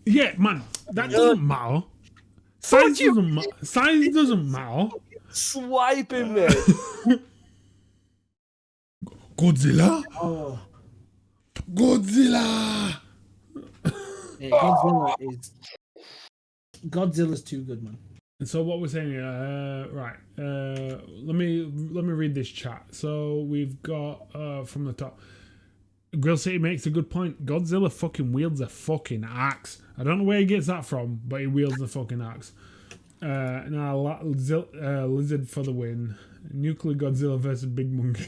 Yeah, man, that doesn't matter. Size doesn't matter. Swiping me. Godzilla? Oh. Godzilla! Yeah, Godzilla's too good, man. And so what we're saying here, right? Let me read this chat. So we've got from the top. Grill City makes a good point. Godzilla fucking wields a fucking axe. I don't know where he gets that from, but he wields the fucking axe. Now Lizard for the win. Nuclear Godzilla versus Big Monkey.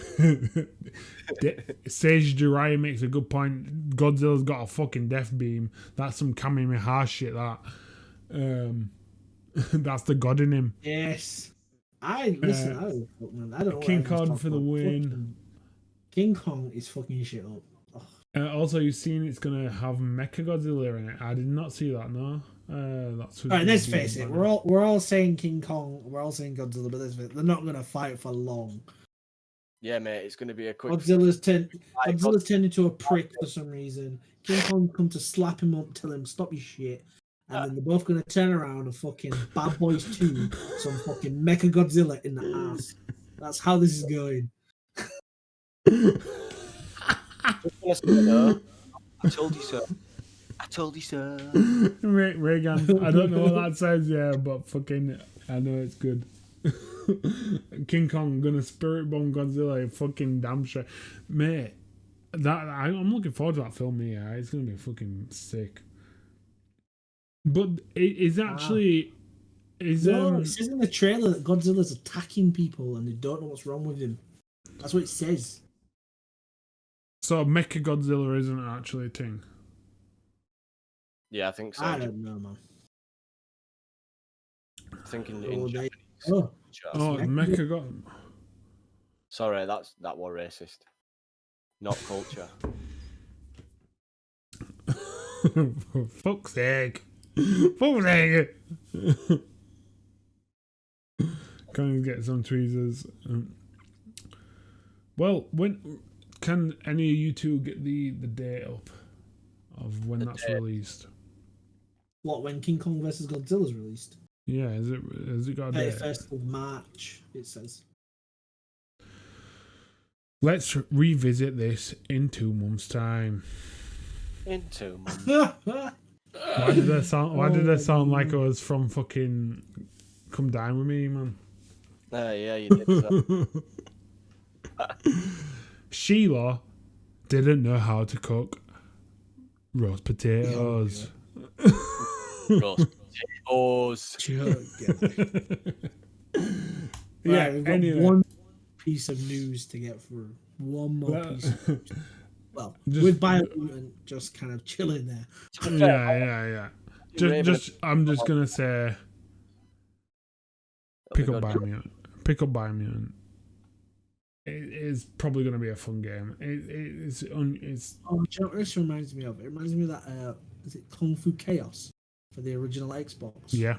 Sage Jiraiya makes a good point. Godzilla's got a fucking death beam. That's some Kamehameha shit. That. That's the god in him. Yes. I don't know. King Kong for the win. King Kong is fucking shit up. Also, you've seen it's gonna have Mechagodzilla in it. I did not see that. No, that's. All right, let's face it. We're all saying King Kong. We're all saying Godzilla, but they're not gonna fight for long. Yeah, mate, it's gonna be a quick. Godzilla's turned into a prick for some reason. King Kong come to slap him up, tell him stop your shit, and then they're both gonna turn around and fucking Bad Boys 2 some fucking Mechagodzilla in the ass. That's how this is going. I told you so. Reagan, I don't know what that says, yeah, but fucking, I know it's good. King Kong gonna spirit bomb Godzilla, fucking damn sure, mate. I'm looking forward to that film. Yeah, it's gonna be fucking sick. But it is actually it says in the trailer that Godzilla's attacking people and they don't know what's wrong with him. That's what it says. So Mechagodzilla isn't actually a thing. Yeah, I think so. I don't know, man. I think in Japanese. Mechagodzilla. Sorry, that was racist. Not culture. Fuck's sake. Fuck's sake. Can get some tweezers. Well, when can any of you two get the date up of when that's released. What, when King Kong vs Godzilla is released? Yeah, has it got a date? 31st of March, it says. Let's revisit this in 2 months' time. In 2 months. Why did that sound like I was from fucking Come Dine With Me, man? Yeah, you did. So. Sheila didn't know how to cook roast potatoes. Roast potatoes. Yeah, we've got anyway. one piece of news to get through. One more piece of news. Well, Just- with Biomutant just kind of chilling there. Yeah. I'm just gonna say, pick up Biomutant. It is probably gonna be a fun game. It's Oh, do you know what this reminds me of? It reminds me of that, is it Kung Fu Chaos for the original Xbox? yeah.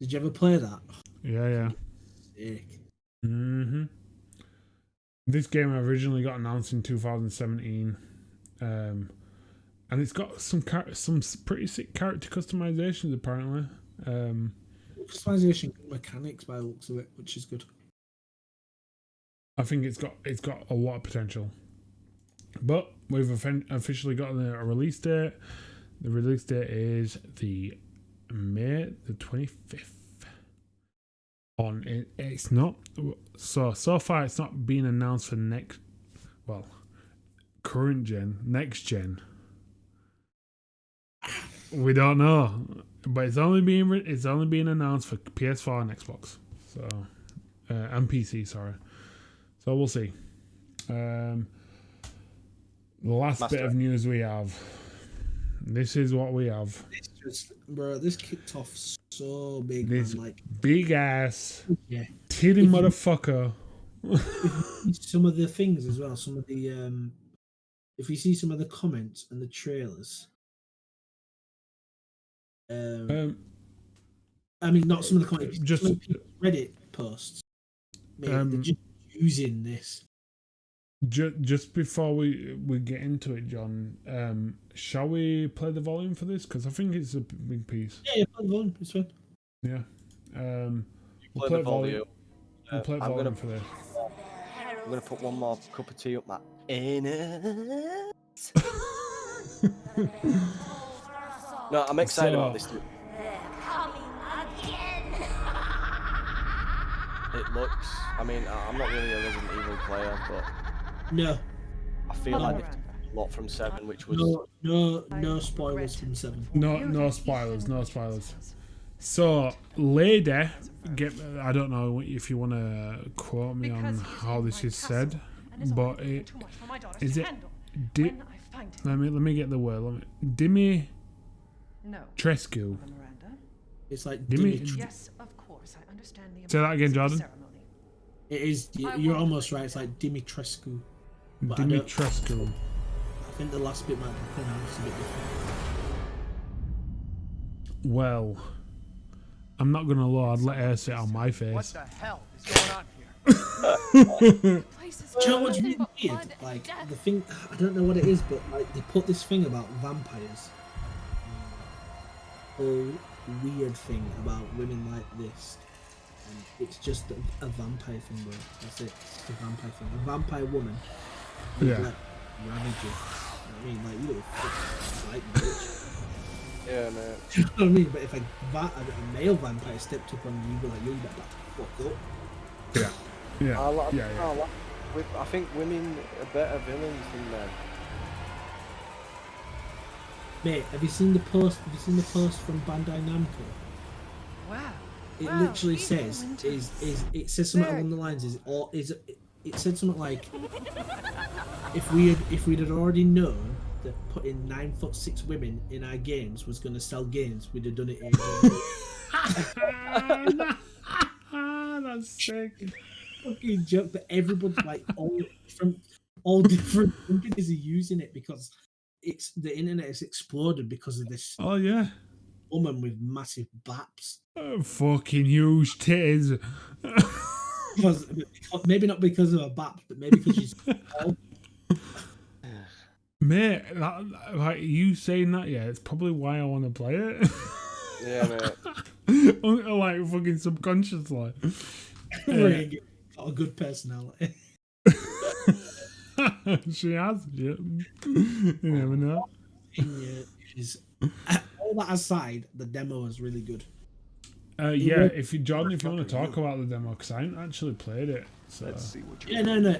Did you ever play that? Yeah. Sick. Mm-hmm. This game originally got announced in 2017, and it's got some pretty sick character customizations apparently. Customization mechanics by the looks of it, which is good. I think it's got a lot of potential, but we've officially got a release date. The release date is the May the 25th. It's not so far. It's not been announced for current gen, next gen. We don't know, but it's only being announced for PS4 and Xbox. So and PC. Sorry. So we'll see. The last bit of news we have. This is what we have. This kicked off so big. This man, like big ass, yeah, titty motherfucker. Some of the things as well. Some of the if you see some of the comments and the trailers. I mean, not some of the comments. Just some of the Reddit posts. They're just using this. Just before we get into it, John, shall we play the volume for this? Because I think it's a big piece. Yeah, play the volume. It's fine. Yeah. We'll play the volume. We'll play volume for this. I'm going to put one more cup of tea up my anus. No, I'm excited about this. It looks... I mean, I'm not really a Resident Evil player, but... No. I feel like it's a lot from 7, which was... No spoilers from 7. No spoilers. So, lady, I don't know if you want to quote me on how this is said, but is it... Let me get the word. Dimitrescu. It's like Yes, of course. I understand the Say that again, Jordan. It is. You're almost right. It's like Dimitrescu. Dimitrescu. I think the last bit might be pronounced a bit different. Well, I'm not gonna lie. I'd let her sit on my face. What the hell is going on here? Do you know what's really weird? Like the thing, I don't know what it is, but like they put this thing about vampires. Whole weird thing about women like this, and it's just a vampire thing, bro. That's it. It's a vampire thing. A vampire woman. Yeah. Like, ravage you. I mean, like you little fucking bitch. Yeah, man. Do you know what I mean? But if a male vampire stepped up on you, you'd be like, you better fuck up. Yeah. I think women are better villains than men. Mate, have you seen the post? Have you seen the post from Bandai Namco? Wow. It literally says it says something along the lines it said something like if we'd had already known that putting 9'6" women in our games was going to sell games, we'd have done it. That's sick. Fucking joke, but everybody's like all different companies are using it because the internet has exploded because of this. Oh yeah. Woman with massive baps. Fucking huge titties. Maybe not because of her baps, but maybe because she's tall. Mate, like you saying that, yeah, it's probably why I want to play it. Yeah, mate. Like fucking subconsciously. Got a good personality. She has, yeah. You never know. All that aside, the demo is really good. Yeah, if you Jordan, if you want to talk about the demo, because I haven't actually played it. So. Let's see what you Yeah, no,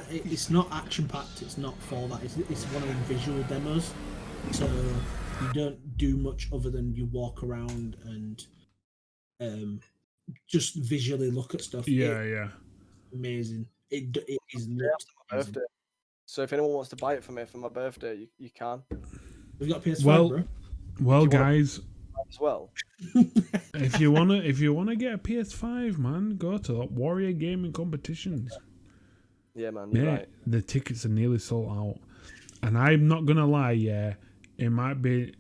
it's not action packed. It's not for that. It's one of them visual demos, so you don't do much other than you walk around and just visually look at stuff. Yeah. Amazing. It is My birthday. So if anyone wants to buy it for me for my birthday, you can. We've got PS5, well, guys. As well. if you wanna get a PS5, man, go to Warrior Gaming Competitions. Yeah, man, you're right. The tickets are nearly sold out, and I'm not gonna lie. Yeah, it might be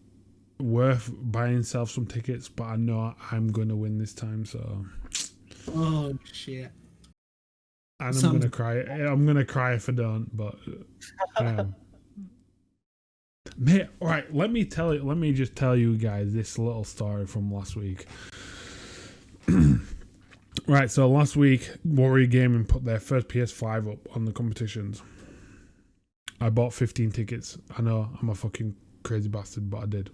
worth buying yourself some tickets, but I know I'm gonna win this time. So. Oh shit. And I'm gonna cry. I'm gonna cry if I don't, but mate, all right. Let me just tell you guys this little story from last week. Right, so last week, Warrior Gaming put their first PS5 up on the competitions. I bought 15 tickets. I know I'm a fucking crazy bastard, but I did.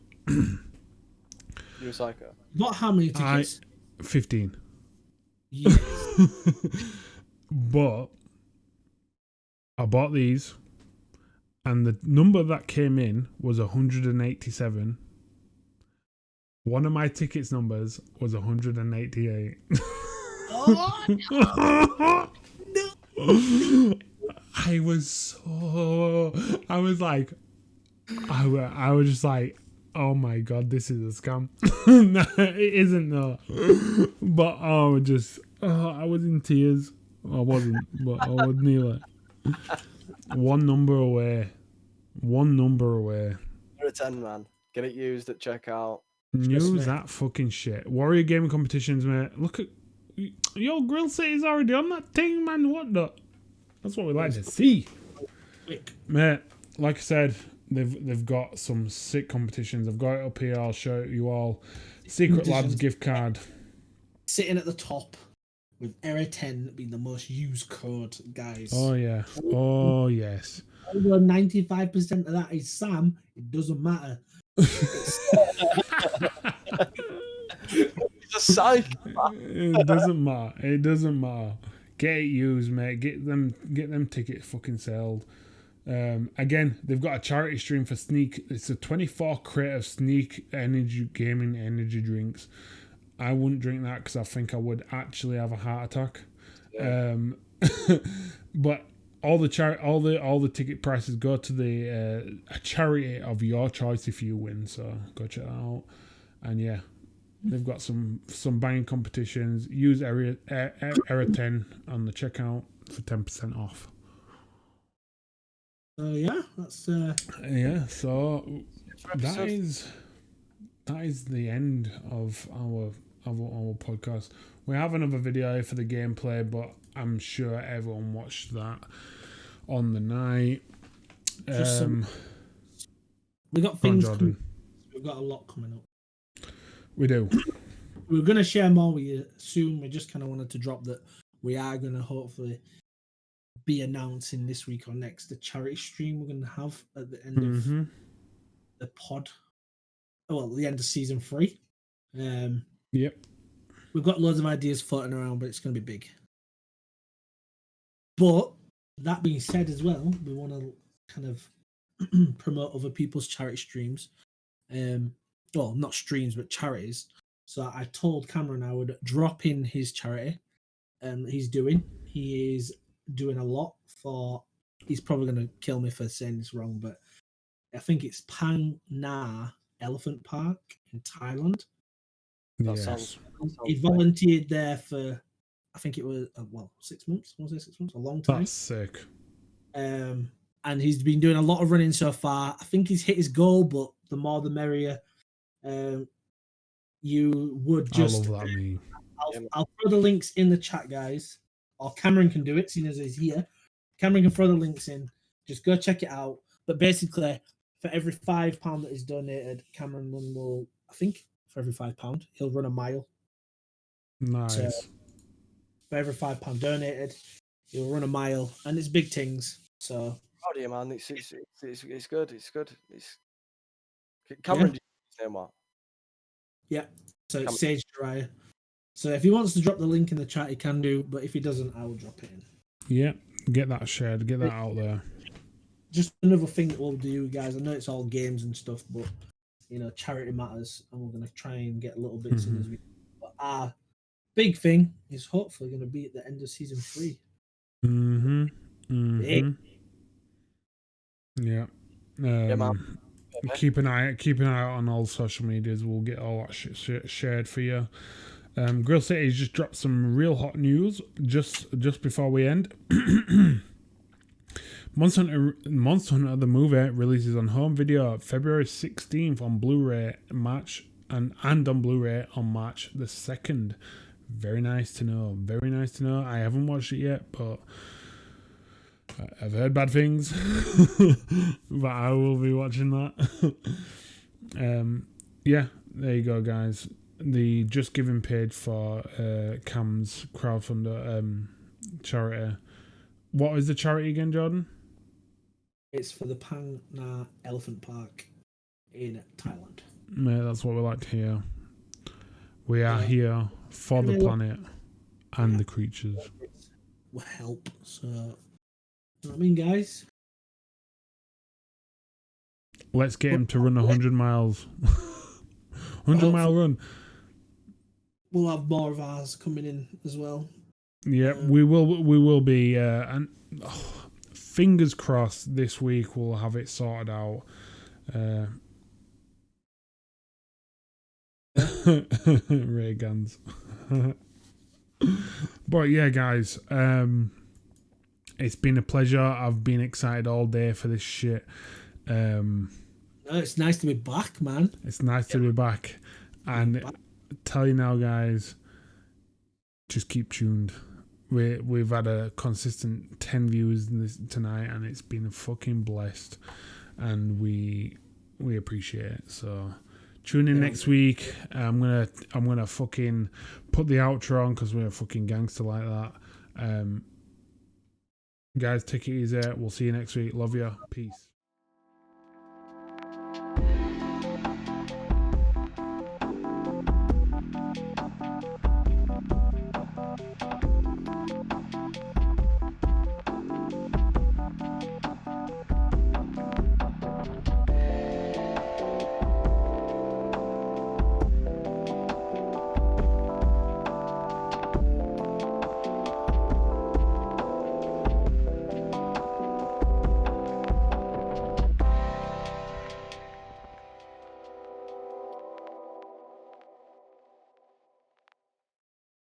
You're a psycho. Not how many tickets? 15. Yes. But I bought these, and the number that came in was 187. One of my tickets numbers was 188. Oh, no. I was like, I was just like, oh my god, this is a scam. No, it isn't though. But I was in tears. I wasn't, but I was nearly. One number away. You're a 10, man. Get it used at checkout. Use that fucking shit. Warrior Gaming Competitions, mate. Look at your Grill City's already on that thing, man. What the? That's what we like to see, mate. Like I said, they've got some sick competitions. I've got it up here. I'll show you all. Secret Labs gift card. Sitting at the top with Error 10 being the most used code, guys. Oh yeah. Oh yes. Over 95% of that is Sam. It doesn't matter. He's a psych. It doesn't matter. Get it used, mate. Get them tickets fucking sold. Again, they've got a charity stream for Sneak. It's a 24 crate of Sneak gaming energy drinks. I wouldn't drink that because I think I would actually have a heart attack. Yeah. But all the ticket prices go to the a charity of your choice if you win. So go check that out. And yeah, they've got some banging competitions. Use Error 10 on the checkout for 10% off. Yeah, that's yeah. So that is the end of our podcast. We have another video for the gameplay, but I'm sure everyone watched that on the night. We got things. We've got a lot coming up. We do. We're going to share more with you soon. We just kind of wanted to drop that we are going to hopefully be announcing this week or next the charity stream we're going to have at the end of the pod. Well, the end of season 3. Yep. We've got loads of ideas floating around, but it's going to be big. But that being said as well, we want to kind of promote other people's charity streams. Well, not streams, but charities. So I told Cameron I would drop in his charity. He is doing a lot for. He's probably going to kill me for saying this wrong, but I think it's Phang Na Elephant Park in Thailand. Yes. He volunteered there for, I think it was 6 months. I want to say 6 months, a long time. That's sick. And he's been doing a lot of running so far. I think he's hit his goal, but the more the merrier. You would just. I love that meme. I'll throw the links in the chat, guys. Or Cameron can do it, seeing as he's here. Cameron can throw the links in. Just go check it out. But basically, for every £5 that is donated, Cameron will, I think, for every £5, he'll run a mile. Nice. So for every £5 donated, he'll run a mile, and it's big things. So Proud of you, man. It's good. It's good. It's Cameron. Yeah. Name what? Yeah. So Cameron. it's Sage Jiraiya. So if he wants to drop the link in the chat, he can do. But if he doesn't, I will drop it in. Yeah, get that shared. Get that out there. Just another thing that we'll do, guys. I know it's all games and stuff, but charity matters, and we're gonna try and get little bits in as we. But our big thing is hopefully going to be at the end of season 3. Yeah. Keep an eye out on all social medias. We'll get all that shit shared for you. Grill City's just dropped some real hot news just before we end. Monster Hunter the movie releases on home video February 16th on Blu-ray and on Blu-ray on March the 2nd. Very nice to know. Very nice to know. I haven't watched it yet, but I've heard bad things. But I will be watching that. Yeah, there you go, guys. The Just Giving page for Cam's crowdfunder charity. What is the charity again, Jordan? It's for the Phang Nga Elephant Park in Thailand. Yeah, that's what we like to hear. We are here for the planet and the creatures. Will help. So, you know what I mean, guys? Let's get him to run 100 miles. 100-mile run. We'll have more of ours coming in as well. Yeah, we will be. And fingers crossed this week we'll have it sorted out. Ray guns. But yeah, guys, it's been a pleasure. I've been excited all day for this shit. It's nice to be back, man. It's nice to be back. And tell you now, guys, just keep tuned. We've had a consistent 10 views tonight, and it's been fucking blessed, and we appreciate it. So tune in next week. I'm gonna fucking put the outro on because we're a fucking gangster like that. Guys, take it easy. We'll see you next week. Love you. Peace.